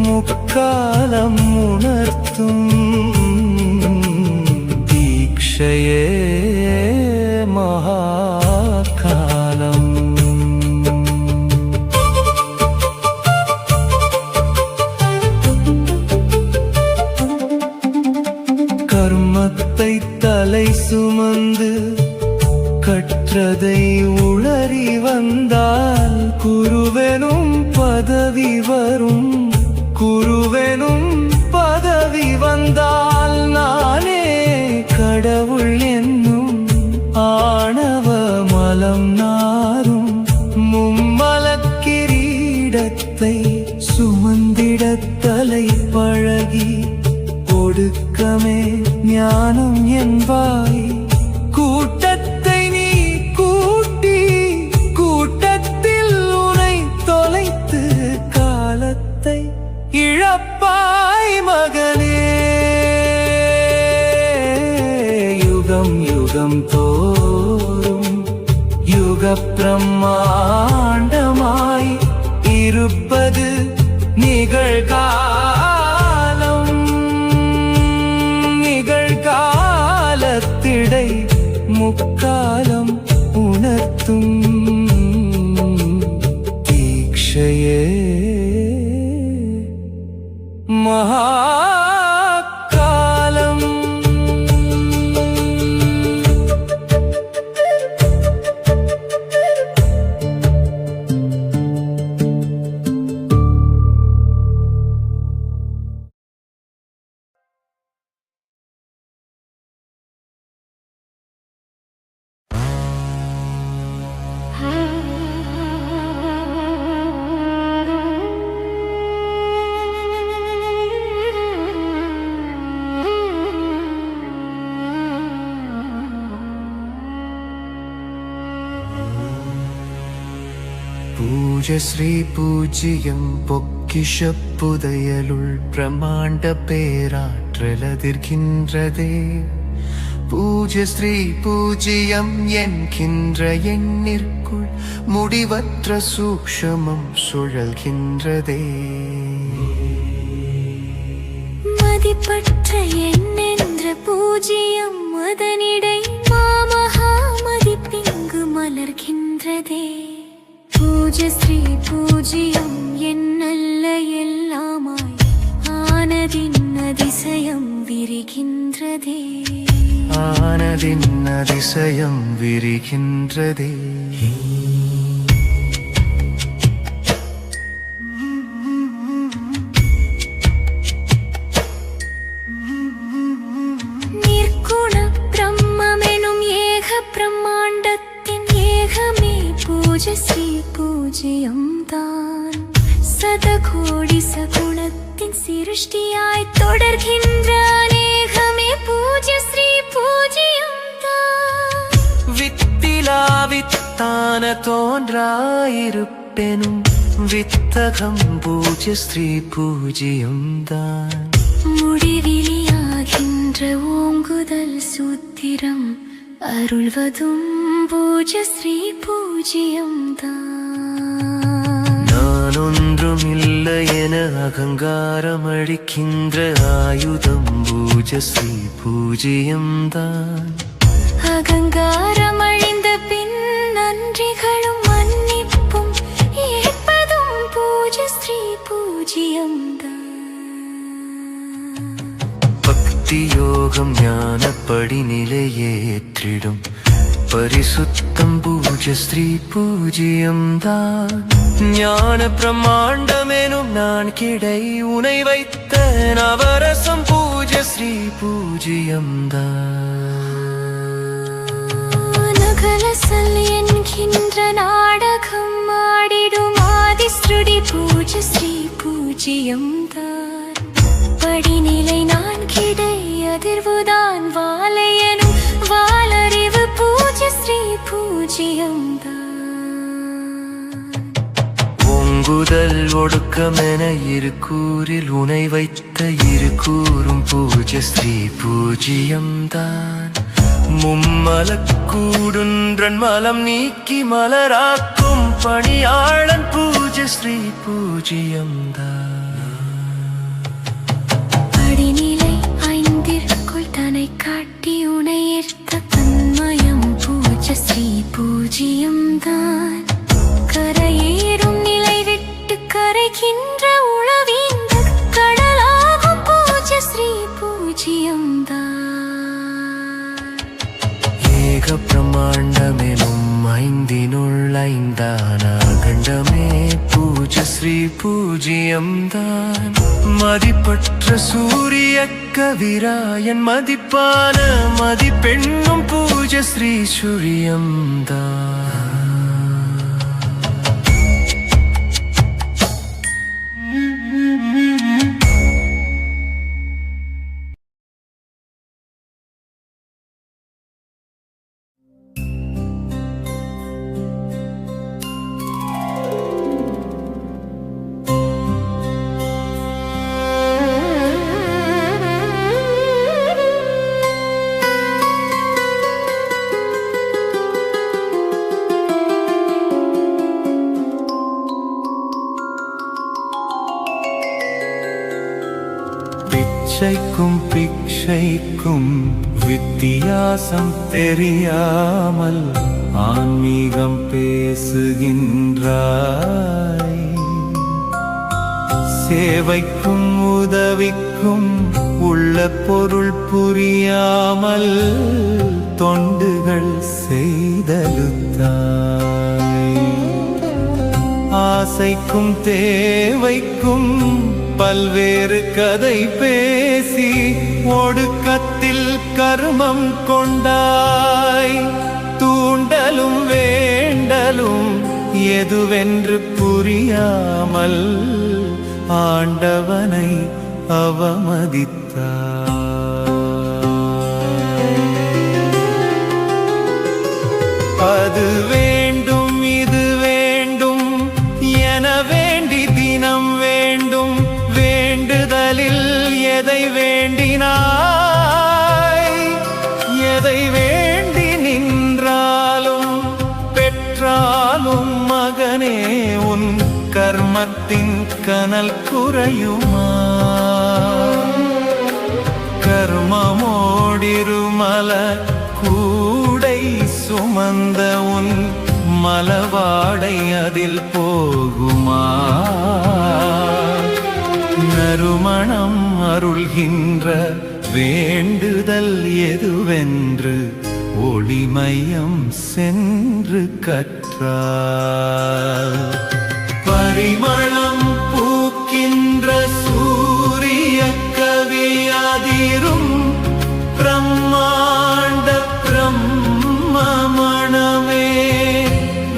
முக்காலம் உணர்த்தும் தீட்சையே மகாகாலம். கர்மத்தை தலை சுமந்து கற்றதை உளறி வந்தால் குருவெனும் பதவி வரும். குருவெனும் பதவி வந்தால் நானே கடவுள் என்னும் ஆணவ மலம் நாரும். மும்மலக் கிரீடத்தை சுமந்திடத் தலை பழகி ஒடுக்கமே ஞானம் என்பாய். கூட்டத்தை நீ கூட்டி கூட்டத்தில் உனை தொலைத்து காலத்தை இழப்பாய் மகனே. யுகம் யுகம் தோறும் யுக பிரம்மாண்டமாய் இருப்பது நிகழ்காலம். நிகழ்காலத்திடை முக்காலம் உணர்த்தும் தீட்சையே மகாகாலம். பூஜ ஸ்ரீ பூஜ்யம் பொக்கிஷப் புதையலுள் பிரமாண்ட பேராற்றலதிர்கின்றதே. பூஜ ஸ்ரீ பூஜ்யம் என்கின்ற எண்ணிற்குள் முடிவற்ற சூக்ஷமம் சுழல்கின்றதே. மதிப்பற்ற எண்ணென்ற பூஜ்யம் அதனிடை மாமகா மதிப்பிங்கு மலர்கின்றதே. பூஜ ஸ்ரீ பூஜ்யம் என்னல்ல எல்லாமாய் ஆனதின் அதிசயம் விரிகின்றதே. ஆனதின் அதிசயம் விரிகின்றதே. நிற்குண பிரம்மெனும் ஏக பிரம்மாண்டத்தின் ஏகமே பூஜ ஸ்ரீ பூஜ்யம் தான். சதகோடி சகுணத்தின் சிருஷ்டியாய் தொடர்கின்ற அநேகமே பூஜ ஸ்ரீ பூஜ்யம் தான். வித்திலா வித்தான தோன்றாயிருப்பெனும் வித்தகம் பூஜ ஸ்ரீ பூஜ்யம் தான். முடிவிலியாகின்ற ஓங்குதல் சூத்திரம் அருள்வதும் பூஜ ஸ்ரீ பூஜ்யம் தான். நான் ஒன்றுமில்லை என அகங்காரம் அழிக்கின்ற ஆயுதம் பூஜ ஸ்ரீ பூஜ்யம் தான். அகங்காரம் அழிந்த பின் நன்றிகளும் மன்னிப்பும் ஏற்பதும் பூஜ ஸ்ரீ பூஜ்யம் தான். பக்தி யோகம் ஞானப்படி நிலையேற்றிடும் பரிசுத்தம் பூஜ ஸ்ரீ பூஜ்யம் தான். ஞான பிரம்மாண்டமெனும் நான் கிடை உனை வைத்த நவரசம் பூஜ ஸ்ரீ பூஜ்யம். நகலசல் என்கின்ற நாடகம் ஆடிடும் ஆதிஸ்ருதி பூஜை ஸ்ரீ பூஜ்யம்தான். படிநிலை நான் கிடை அதிர்வுதான் வாழையனும் வாளறிவு பூஜை ஸ்ரீ பூஜ்யம்தான். ஓங்குதல் ஒடுக்கமென இரு கூறில் உனை வைத்த இரு கூறும் பூஜை ஸ்ரீ பூஜ்யம்தான். மும்மலக்கூடுன்றன் மலம் நீக்கி மலராக்கும் பணியாளன் பூஜை ஸ்ரீ பூஜ்யம்தான். படிநிலை ஐந்திற்குள் தன்னை காட்டி உனையர்த்த தன்மயம் பூஜை ஸ்ரீ பூஜ்யம்தான். கரையேறும் நிலை விட்டு கரைகின்ற உளவீந்த கடலாகும் பூஜை ஸ்ரீ பூஜ்யம்தான். ஏக பிரம்மாண்டமெனும் ஐந்தினுள் ஐந்தான அகண்டமே பூஜை ஸ்ரீ பூஜ்யம்தான். மதிப்பற்ற சூரிய கவிராயன் மதிப்பான மதிப்பெண்ணும் பூஜை ஸ்ரீ சூரியம்தான். பிச்சைக்கும் பிக்ஷைக்கும் வித்தியாசம் தெரியாமல் ஆன்மீகம் பேசுகின்றாய். சேவைக்கும் உதவிக்கும் உள்ள பொருள் புரியாமல் தொண்டுகள் செய்தலுத்தாய். ஆசைக்கும் தேவைக்கும் பல்வேறு கதை பேசி ஒடுக்கத்தில் கர்மம் கொண்டாய். தூண்டலும் வேண்டலும் எதுவென்று புரியாமல் ஆண்டவனை அவமதித்தாய். அது வேண்டும் இது வேண்டும் என வேண்டி தினம் வேண்டும். வேண்டுதலில் எதை வேண்டினாய்? எதை வேண்டி நின்றாலும் பெற்றாலும் மகனே உன் கர்மத்தின் கனல் குறையுமா? கர்மமோடிருமல கூடை சுமந்த உன் மலவாடை அதில் போகுமா? நறுமணம் அருள்கின்ற வேண்டுதல் எதுவென்று ஒளிமயம் சென்று கற்றால். பரிமளம் பூக்கின்ற சூரிய கவியாதிரும் பிரம்மாண்ட பிரம்மமணமே.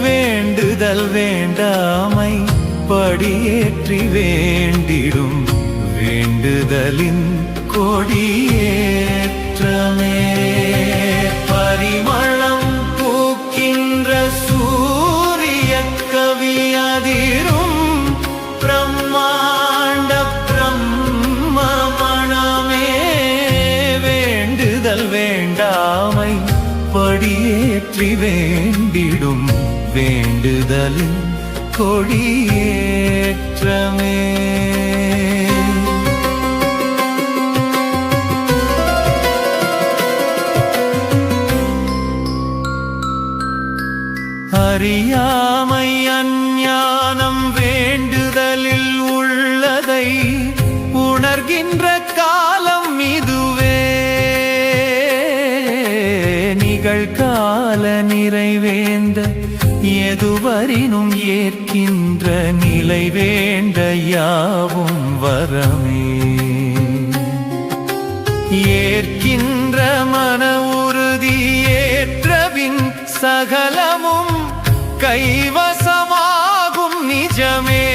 வேண்டுதல் வேண்டாமை படியேற்றி வேண்டிடும் வேண்டுதலின் கொடியேற்றமே. பரிமளம் பூக்கின்ற சூரிய கவியாதிரும் பிரம்மாண்ட பிரம்மமணமே. வேண்டுதல் வேண்டாமை படியேற்றி வேண்டிடும் வேண்டுதலின் கொடியேற்றமே. அறியாமை அஞ்ஞானம் வேண்டுதலில் உள்ளதை உணர்கின்ற காலம் இதுவே. நிகழ்கால நிறைவேந்த எதுவரினும் ஏற்கின்ற நிலை வேண்ட யாவும் வரமே. ஏற்கின்ற மன உறுதி ஏற்றபின் சகலமும் கைவசமாகும் நிஜமே.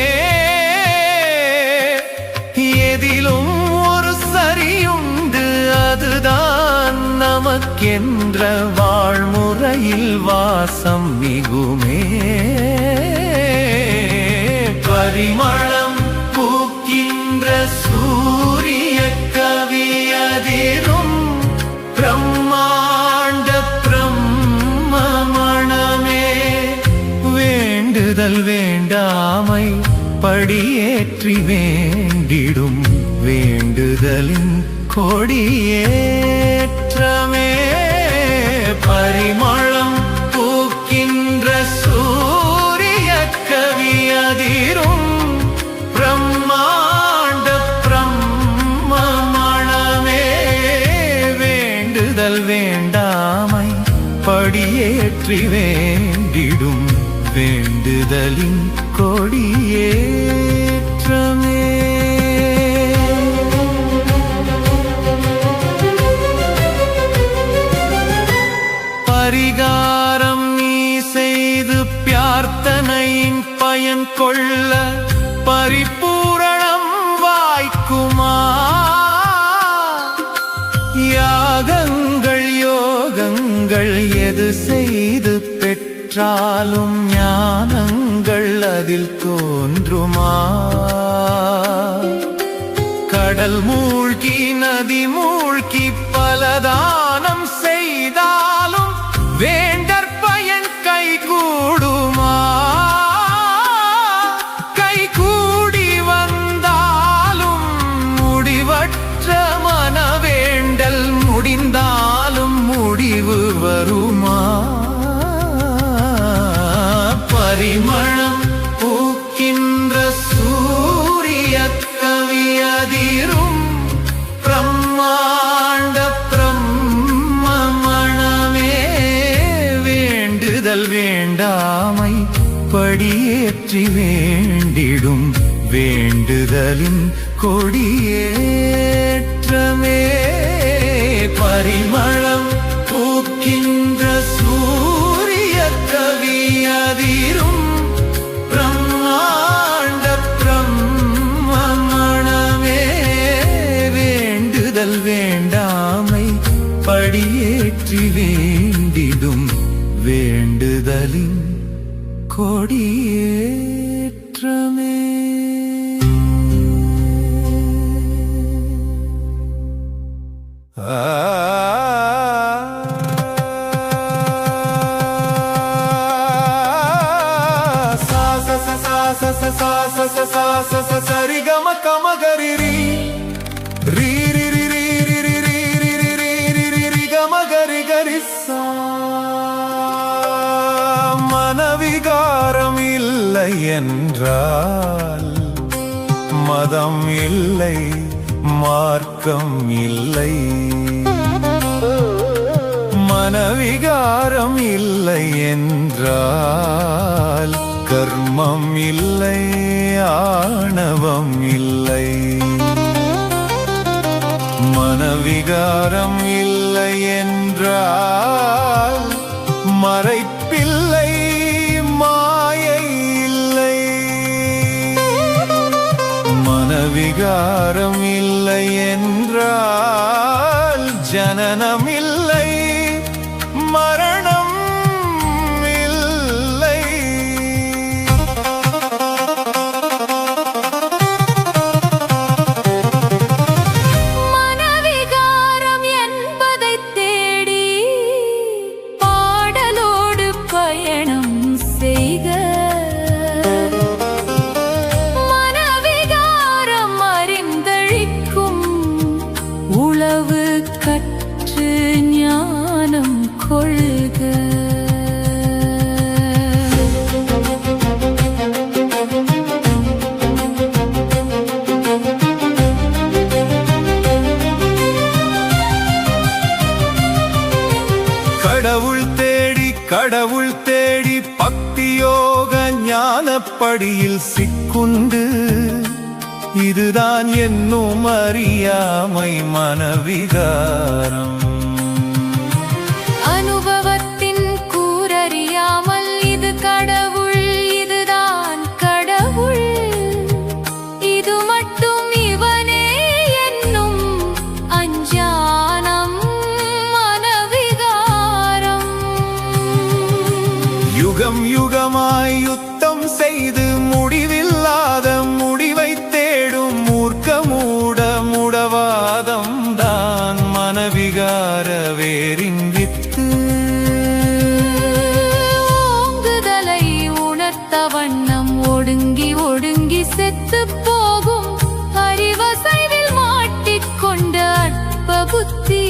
எதிலும் ஒரு சரியுண்டு, அதுதான் நமக்கென்ற வாழ்முறையில் வாசம் மிகுமே. பரிமளம் பூக்கின்ற சூரிய கவியதிரும் பிரம்மாண்ட பிரம்மமணமே. வேண்டுதல் வேண்டாமை படியேற்றி வேண்டிடும் வேண்டுதலின் கொடியேற்றமே. பரிமளம் பூக்கின்ற சூரிய கவியதிரும் பிரம்மாண்ட பிரம்மமணமே. வேண்டுதல் வேண்டாமை படியேற்றி வேண்டிடும் வேண்டுதலின் கொடியேற்றமே. பரிகாரம் நீ செய்து பிரார்த்தனையின் பயன் கொள்ள பரிபூரணம் வாய்க்குமா? யாகங்கள் யோகங்கள் எது செய்து பெற்றாலும் ஞானங்கள் அதில் தோன்றுமா? கடல் மூழ்கி நதி மூழ்கி பலதானம் செய்தாலும் வேண்டற் பயன் கைகூடுமா? கைகூடி வந்தாலும் முடிவற்ற மனவேண்டல் முடிந்தாலும் முடிவு வருமா? பரிமளம் பூக்கின்ற சூரிய கவியதிரும் பிரம்மாண்ட பிரம்மமணமே. வேண்டுதல் வேண்டாமை படியேற்றி வேண்டிடும் வேண்டுதலின் கொடியேற்றமே. பரிமளம் பூக்கின்ற சூரிய கவியதிரும் பிரம்மாண்ட பிரம்மமணமே. வேண்டுதல் வேண்டாமை படியேற்றி வேண்டிடும் வேண்டுதலின் கொடியேற்றமே. சரி கம கம கரி ரி ரி ரி ரி ரி ரி ரி ரி ரி ரி ரி ரி கம கரி கரி சா. மனவிகாரம் இல்லை என்றால் மதம் இல்லை மார்க்கம் இல்லை. மனவிகாரம் இல்லை என்றால் கர்மம் இல்லை ஆணவம் இல்லை. மனவிகாரம் இல்லை என்றால் மறைப்பில்லை மாயை இல்லை. மனவிகாரம் இல்லை என்றால் ஜனனம் இல்லை மரணம் இல்லை. மனவிகாரம் என்பதை தேடி பாடலோடு பயணம் செய்க. மனவிகாரம் அறிந்தழிக்கும் உளவு கற்று ஞானம் கொள்க. கடவுள் தேடி பக்தி யோக ஞானப்படியில் சிக்குண்டு இதுதான் என்னும் அறியாமை மனவிகாரம். அனுபவத்தின் கூறறியாமல் இது கடவுள், இதுதான் கடவுள், இது மட்டும் இவனே என்னும் அஞ்ஞானம் மனவிகாரம். யுகம் யுகமாய் யுத்தம் செய்து முடிவில்லாத முடிவை தேடும் மூர்க்க மூடவாதம் தான் மனவிகார வேரின் வித்து. ஓங்குதலை உணர்த்த வண்ணம் ஒடுங்கி ஒடுங்கி செத்து போகும் அறிவசைவில் மாட்டிக்கொண்ட அற்ப புத்தி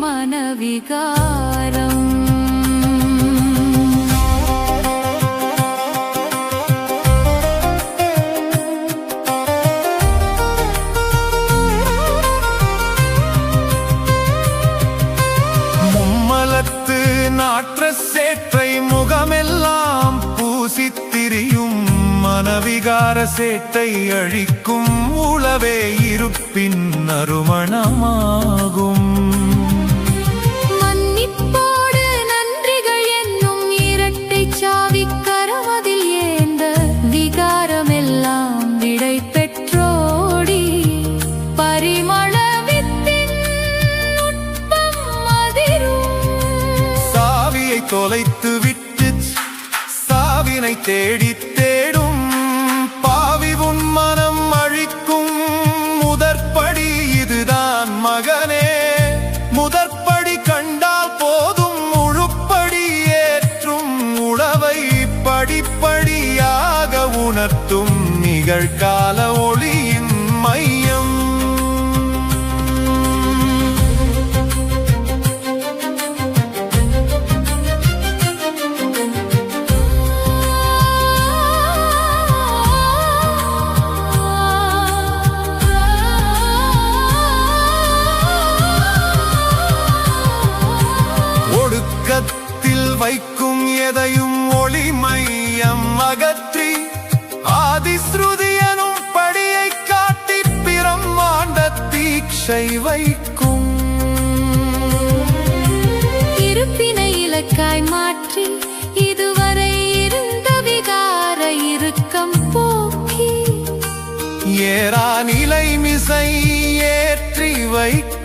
மனவிகாரம். நாற்ற சேற்றை முகமெல்லாம் பூசித்திரியும் மனவிகார சேற்றை அழிக்கும் உளவே இருப்பின் நறுமணமாகும். மன்னிப்போடு நன்றிகள் என்னும் இரட்டை சாவி கரமதில் ஏந்த விகாரமெல்லாம் விடை பெற்றோடி பரிமள தொலைத்து விட்டு சாவினை தேடி தேடும் பாவி உன் மனம் அழிக்கும் முதற்படி இதுதான் மகனே. முதற்படி கண்டால் போதும் முழுப்படி ஏற்றும் உளவை படிப்படியாக உணர்த்தும் நிகழ்கால ஒளியின் மையம். வைக்கும் எதையும் ஒளி மையம் அகற்றி ஆதிஸ்ருதி எனும் படியை காட்டி பிரம்மாண்ட தீட்சை வைக்கும். இருப்பினை இலக்காய் மாற்றி இதுவரை இருந்த விகார இறுக்கம் போக்கி ஏறா நிலை மிசை ஏற்றி வைக்கும்.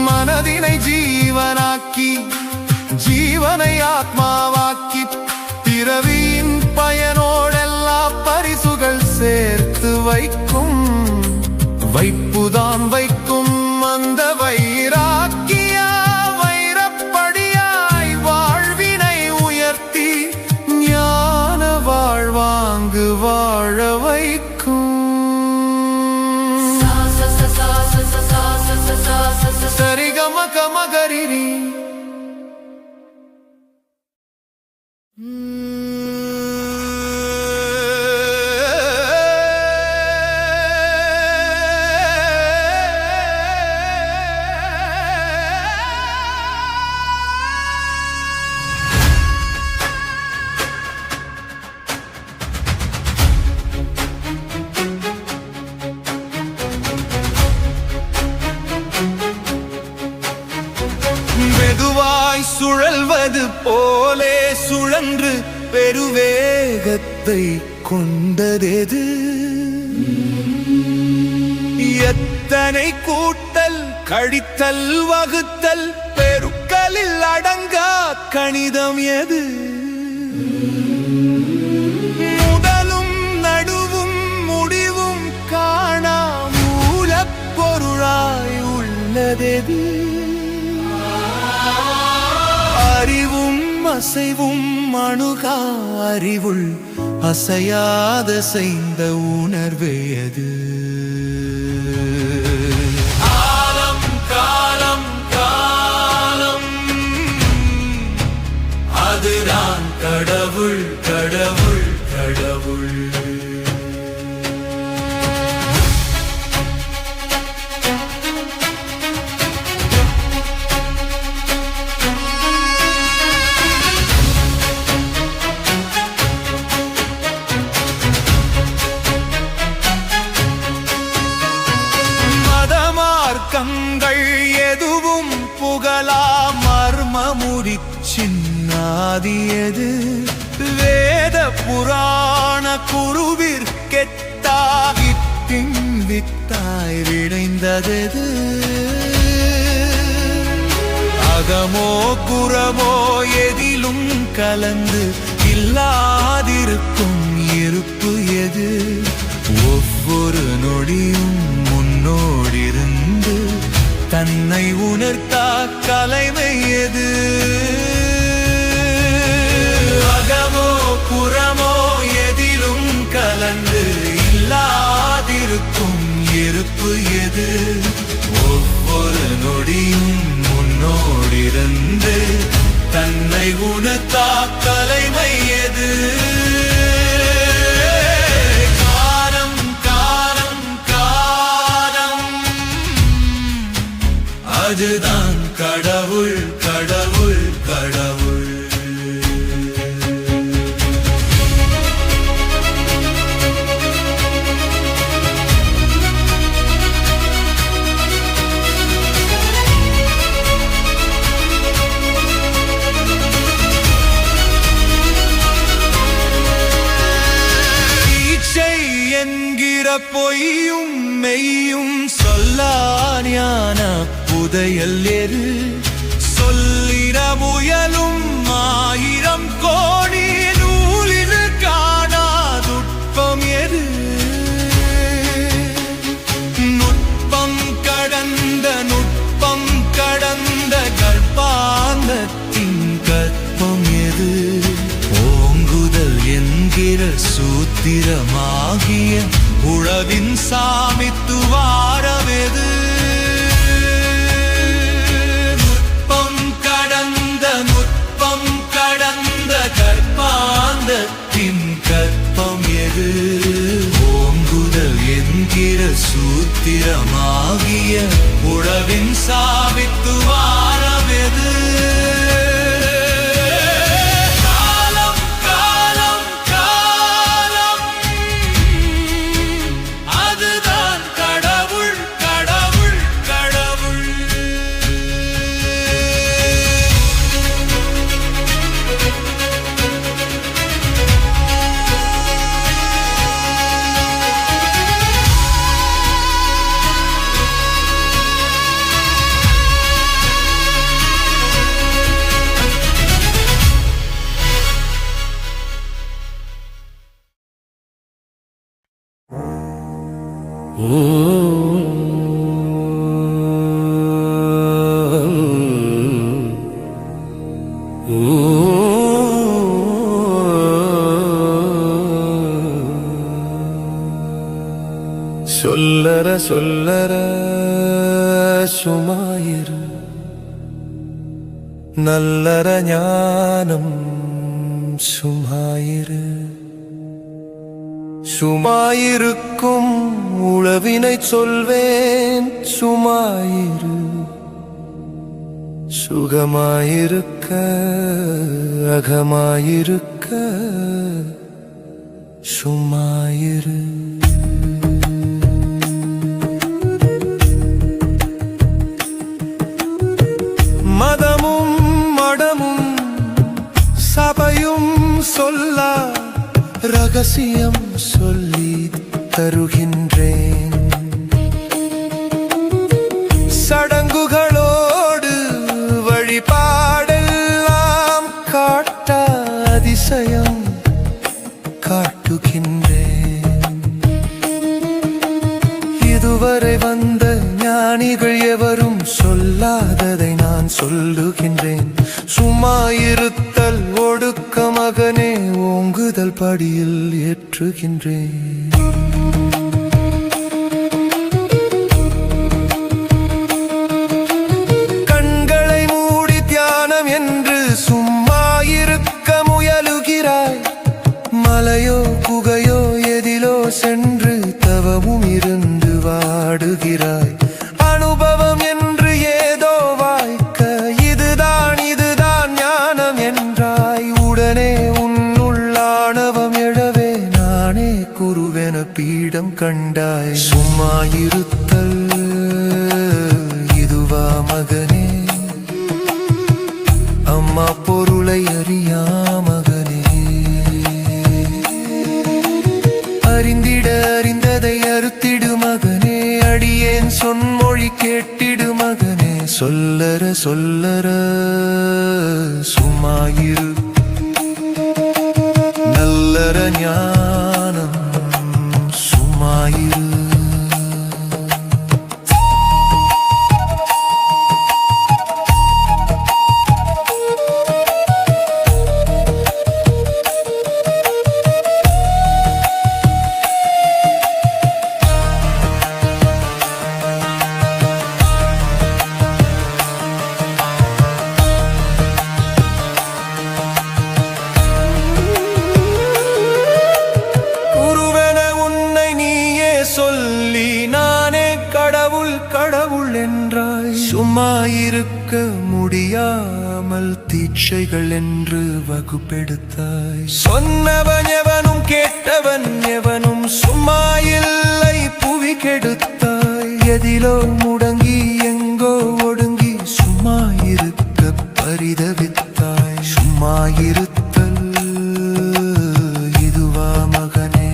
மனதினை ஜீவனாக்கி ஜீவனை ஆத்மாவாக்கி பிறவியின் பயனோடெல்லா பரிசுகள் சேர்த்து வைக்கும். வைப்புதான் வைக்கும் அந்த வைராக்கியா வைரப்படியாய் வாழ்வினை உயர்த்தி ஞான வாழ்வாங்கு வாழ வைக்கும். சரிகம கமகரிரி மெதுவாய் சுழல்வது போலே சுழன்று பெருவேகத்தை கொண்டதெது? எத்தனை கூட்டல் கழித்தல் வகுத்தல் பெருக்கலில் அடங்கா கணிதம் எது? முதலும் நடுவும் முடிவும் காணா மூலப்பொருளாய் உள்ளதெது? அறிவும் அசைவும் அணுகா அறிவுள் அசையாத செய்த உணர்வே அது. காலம் காலம் காலம் அதுதான் கடவுள் கடவுள் கடவுள். மார்க்கங்கள் எதுவும் புகழா மர்மமுடி சின்னாதியது வேத புராண குருவிற் கெட்டாகித்தின் வித்தாய் விளைந்தது அகமோ குரமோ எதிலும் கலந்து இல்லாதிருக்கும் இருப்பு எது ஒவ்வொரு நொடியும் முன்னோடிருந்து தன்னை உணர்த்தா கலைமை எது அகமோ புறமோ எதிலும் கலந்து இல்லாதிருக்கும் இருப்பு எது ஒவ்வொரு நொடியும் முன்னோடிருந்து தன்னை உணர்த்தா கலைமை எது காலம் காலம் காலம் அதுதான் கடவுள் கடவுள் கடவுள் என்கிற பொய்யும் மெய்யும் சொல்லா ஞான புதையல் எது சொல்லிட முயலும் ஆயிரம் கோடி நூலில் காணாதுட்பம் எது நுட்பம் கடந்த கற்பாந்தத்தின் கற்பம் எது ஓங்குதல் என்கிற சூத்திரமாகிய உழவின் சாமித்துவாரமெது நுட்பம் கடந்த கற்பாந்தத்தின் கற்பம் எது ஓங்குதல் என்கிற சூத்திரமாகிய உழவின் சாமித்துவாரமெது சொல்லற சுமாயிரு நல்லற ஞானம் சுமாயிரு சுமாயிருக்கும் உளவினை சொல்வேன் சுமாயிரு சுகமாயிருக்க அகமாயிருக்க சுமாயிரு மதமும் மடமும் சபையும் சொல்லா ரகசியம் சொல்லி தருகின்றேன் சடங்குகளோடு வழிபாடெல்லாம் காட்ட அதிசயம் காட்டுகின்றேன் இதுவரை வந்த ஞானிகள் எவரும் சொல்லாததை நான் சொல்லுகின்றேன் சும்மாயிருத்தல் ஒடுக்க மகனே ஓங்குதல் படியில் ஏற்றுகின்றேன் கண்களை மூடி தியானம் என்று சும்மாயிருக்க முயலுகிறாய் மலையோ குகையோ எதிலோ சென்று தவமும் இருந்து வாடுகிறாய் அனுபவம் என்று ஏதோ வாய்க்க இதுதான் ஞானம் என்றாய் உடனே உன்னுள்ளாணவம் எழவே நானே குருவென பீடம் கண்டாய் சும்மாயிருத்தல் சொன்மொழி கேட்டிடு மகனே சொல்லற சொல்லற சும்மாயிரு நல்லற ஞானம் சும்மாயிரு கடவுள் என்றாய் சும்மா இருக்க முடியாமல் தீட்சைகள் என்று வகுப்பெடுத்தாய் சொன்னவன் எவனும் கேட்டவன் எவனும் சும்மா இல்லை புவி கெடுத்தாய் எதிலோ முடங்கி எங்கோ ஒடுங்கி சும்மா இருக்க பரிதவித்தாய் சும்மா இருத்தல் இதுவா மகனே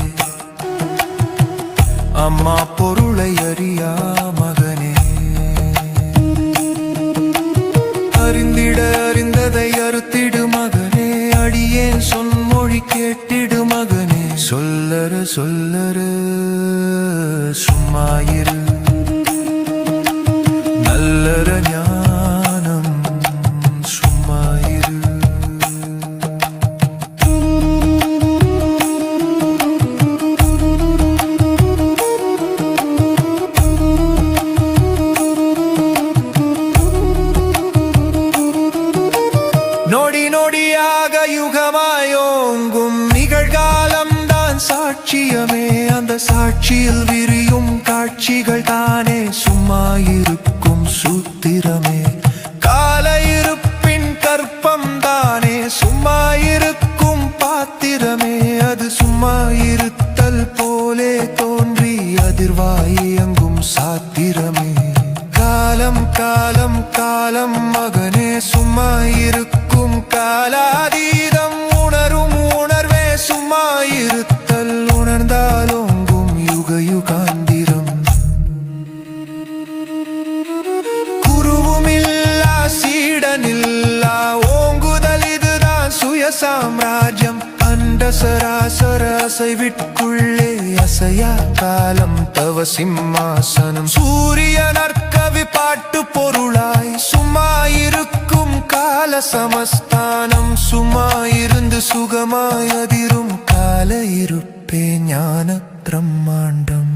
அம்மா பொருளை அறியா அறிந்ததை அறுத்திடு மகனே அடியேன் சொன்மொழி கேட்டிடு மகனே சொல்லற சொல்லற சும்மாயிரு நல்லற ஞானம் சும்மாயிரு நொடி நொடியாக யுகமாயோங்கும் நிகழ்காலம் தான் சாட்சியமே அந்த சாட்சியில் விரியும் காட்சிகள் தானே சும்மா இருக்கும் சூத்திரமே கால இருப்பின் கற்பம் தானே சும்மா இருக்கும் பாத்திரமே அது சும்மா இருத்தல் போலே தோன்றி அதிர்வாயங்கும் சாத்திரமே காலம் காலம் காலம் மகனே சும்மா இருக்கும் காலாதீதம் உணரும் உணர்வே சும்மா இருத்தல் உணர்ந்தாலோங்கும் யுக யுகாந்திரம் குருவுமில்லா சீடனில்லா ஓங்குதல் இதுதான் சுய சாம்ராஜ்யம் அண்ட சராசர அசைவிற்குள்ளே அசையா காலம் தவ சிம்மாசனம் சூரிய நற்கவி பாட்டு பொருளாய் சும்மா இருக்கும் கால சமஸ்தானம் சும்மா இருந்து சுகமாய் அதிரும் கால இருப்பே ஞான பிரம்மாண்டம்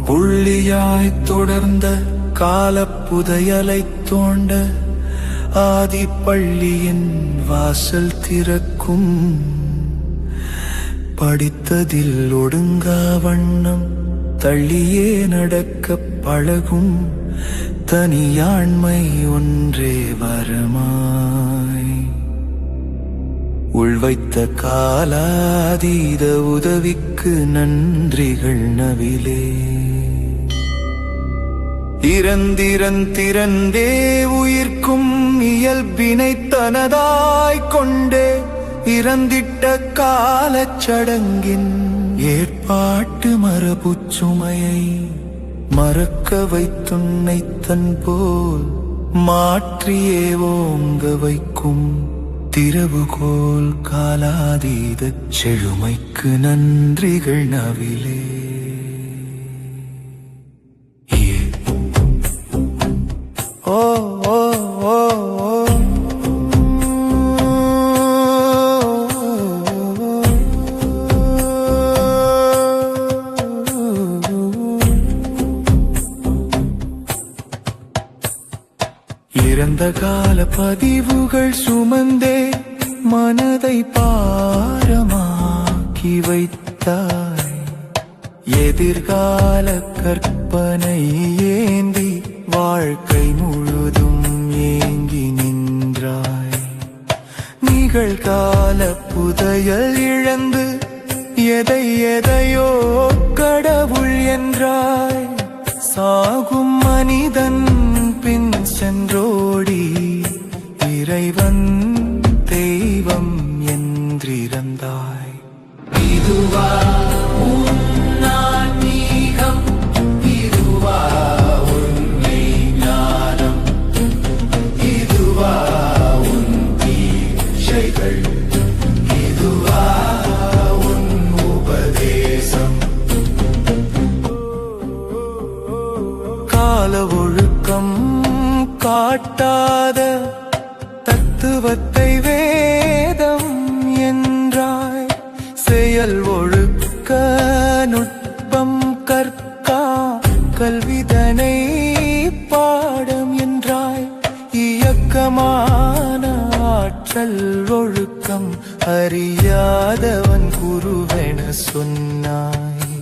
புள்ளியாய் தொடர்ந்த காலப்புதையலை தோண்ட ஆதி பள்ளியின் வாசல் திறக்கும் படித்ததில் ஒடுங்கா வண்ணம் தள்ளியே நடக்க பழகும் தனியாண்மை ஒன்றே வரமாய் உள்வைத்த காலாதீத உதவிக்கு நன்றிகள் நவிலே திறந்தே உயிர்க்கும் இயல்பினை தனதாய் கொண்டே இறந்திட்ட காலச்சடங்கின் ஏற்பாட்டு மரபுச்சுமையை மறக்க வைத்துன்னை தன் போல் மாற்றியே ஓங்க வைக்கும் திறவுகோல் காலாதீத செழுமைக்கு நன்றிகள் நவிலே இறந்த கால பதிவுகள் சுமந்தே மனதை பாரமாக்கி வைத்தாய். எதிர்கால கற்பனை ஏந்தி வாழ்க்கை முழுதும் ஏங்கி நின்றாய். நிகழ்கால புதையல் இழந்து எதை எதையோ கடவுள் என்றாய். சாகும் மனிதன் பின் சென்றோடி இறைவன் தெய்வம் என்றிருந்தாய். இதுவா உன் ஆன்மீகம், இதுவா உண்மை ஞானம், இதுவா உன் தீட்சைகள், இதுவா உன் உபதேசம். கால ஒழுக்கம் காட்டாத தத்துவத்தை வேதம் என்றாய். செயல் ஒழுக்க நுட்பம் கற்கா கல்விதனை பாடம் என்றாய். இயக்கமான ஆற்றல் ஒழுக்கம் அறியாதவன் குருவென சொன்னாய்.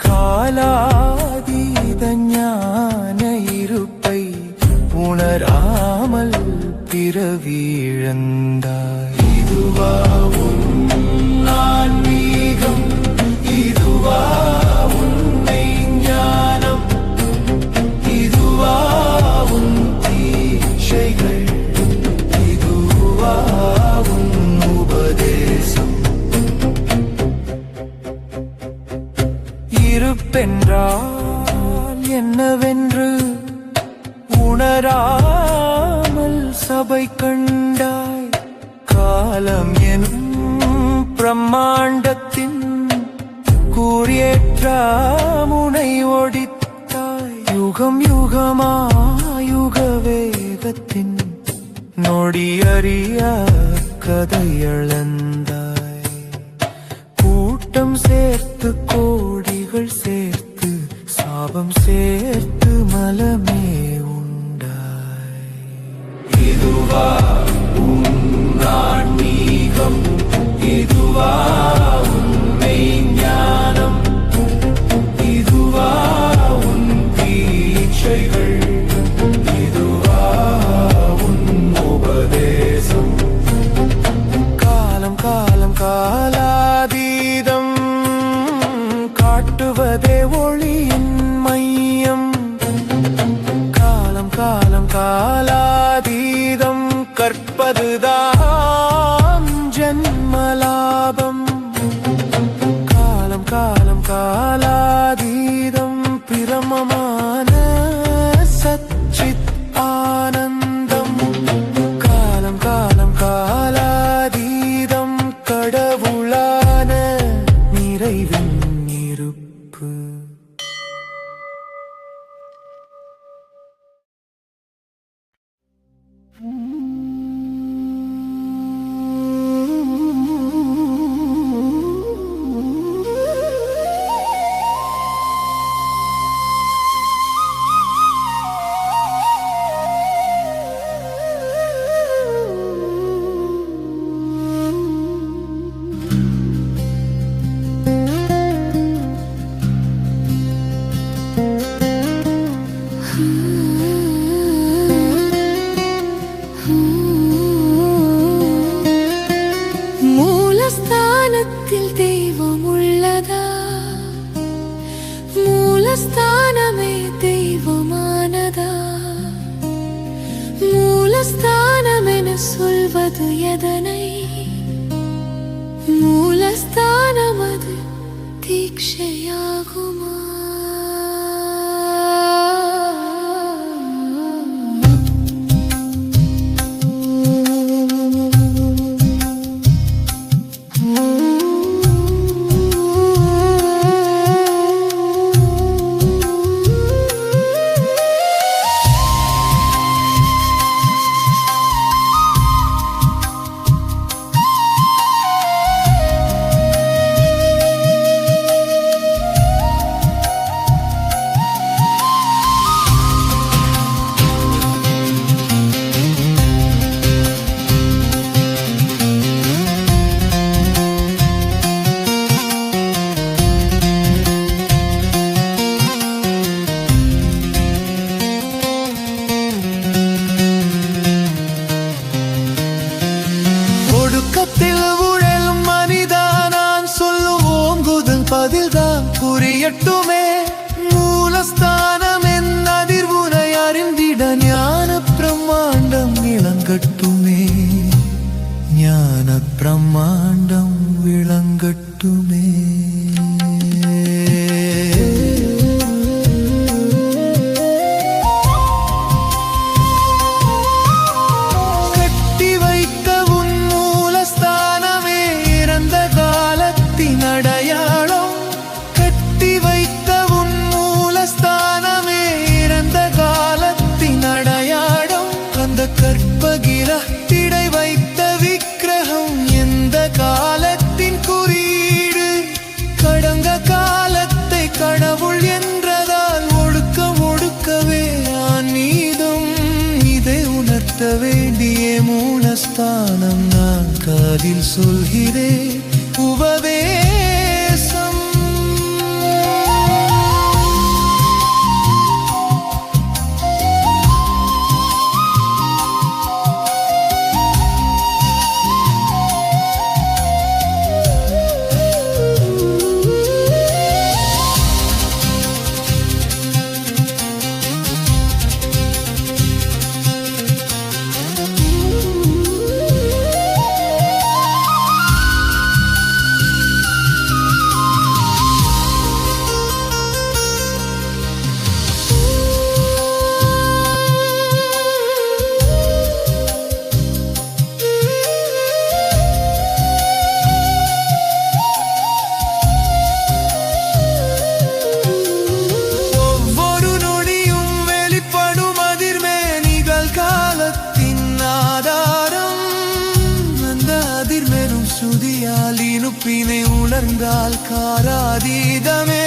காலாதீத ஞான இருப்பை உணராமல் பிறவிழந்தாய். இதுவா உன் ஆன்மீகம், இதுவா உண்மை ஞானம், இதுவா உன் தீட்சைகள், இதுவா உன் உபதேசம். இருப்பென்றால் என்னவென்று உணராமல் சபை கண்டாய். காலம் எனும் பிரம்மாண்டத்தின் கூறியேற்ற முனை ஒடித்தாய். யுகம் யுகமாயுக வேகத்தின் நொடியறிய கதையளந்தாய். கூட்டம் சேர்த்து கோடிகள் சேர்த்து சாபம் சேர்த்து மலமே உண்டாய். இதுவா உன் ஆன்மீகம், இதுவா உண்மை ஞானம், இதுவா உன் தீட்சைகள், இதுவா உன் உபதேசம். காலம் காலம் காலாதீதம் காட்டுவதே ஒளியின் மையம். காலம் காலம் காலாதீதம் கற்பதுதான் ஜன்மலாபம். காலம் காலம் காலாதீதம் பிரமமான சச்சித் ஆனந்தம். காலம் காலம் காலாதீதம் கடவுளான நிறைவின் இருப்பு. மூலஸ்தானத்தில் தெய்வம் உள்ளதா? மூலஸ்தானமே தெய்வமானதா? மூலஸ்தானம் என சொல்வது எதனை? மூலஸ்தானம் அது தீட்சையாகுமா? விளங்கட்டுமே ஞான பிரம்மாண்டம் விளங்கட்டுமே கட்டி வைத்த உன் மூலஸ்தானமே இறந்த காலத்தின் அடையாளம் கட்டி வைத்த உன் மூலஸ்தானமே இறந்த காலத்தின் அடையாளம் அந்த கற்பகிரத்திடை வைத்த விக்கிரகம் எந்த காலத்தின் குறியீடு கடந்த காலத்தை கடவுள் என்றதால் ஒடுக்கவே ஆன்மீகம் இதை உணர்த்த வேண்டிய மூலஸ்தானம் நான் காதில் சொல்கிறேன் உபதேசம் சுதியால் இனுப்பினை உணர்ந்தால் காராதீதமே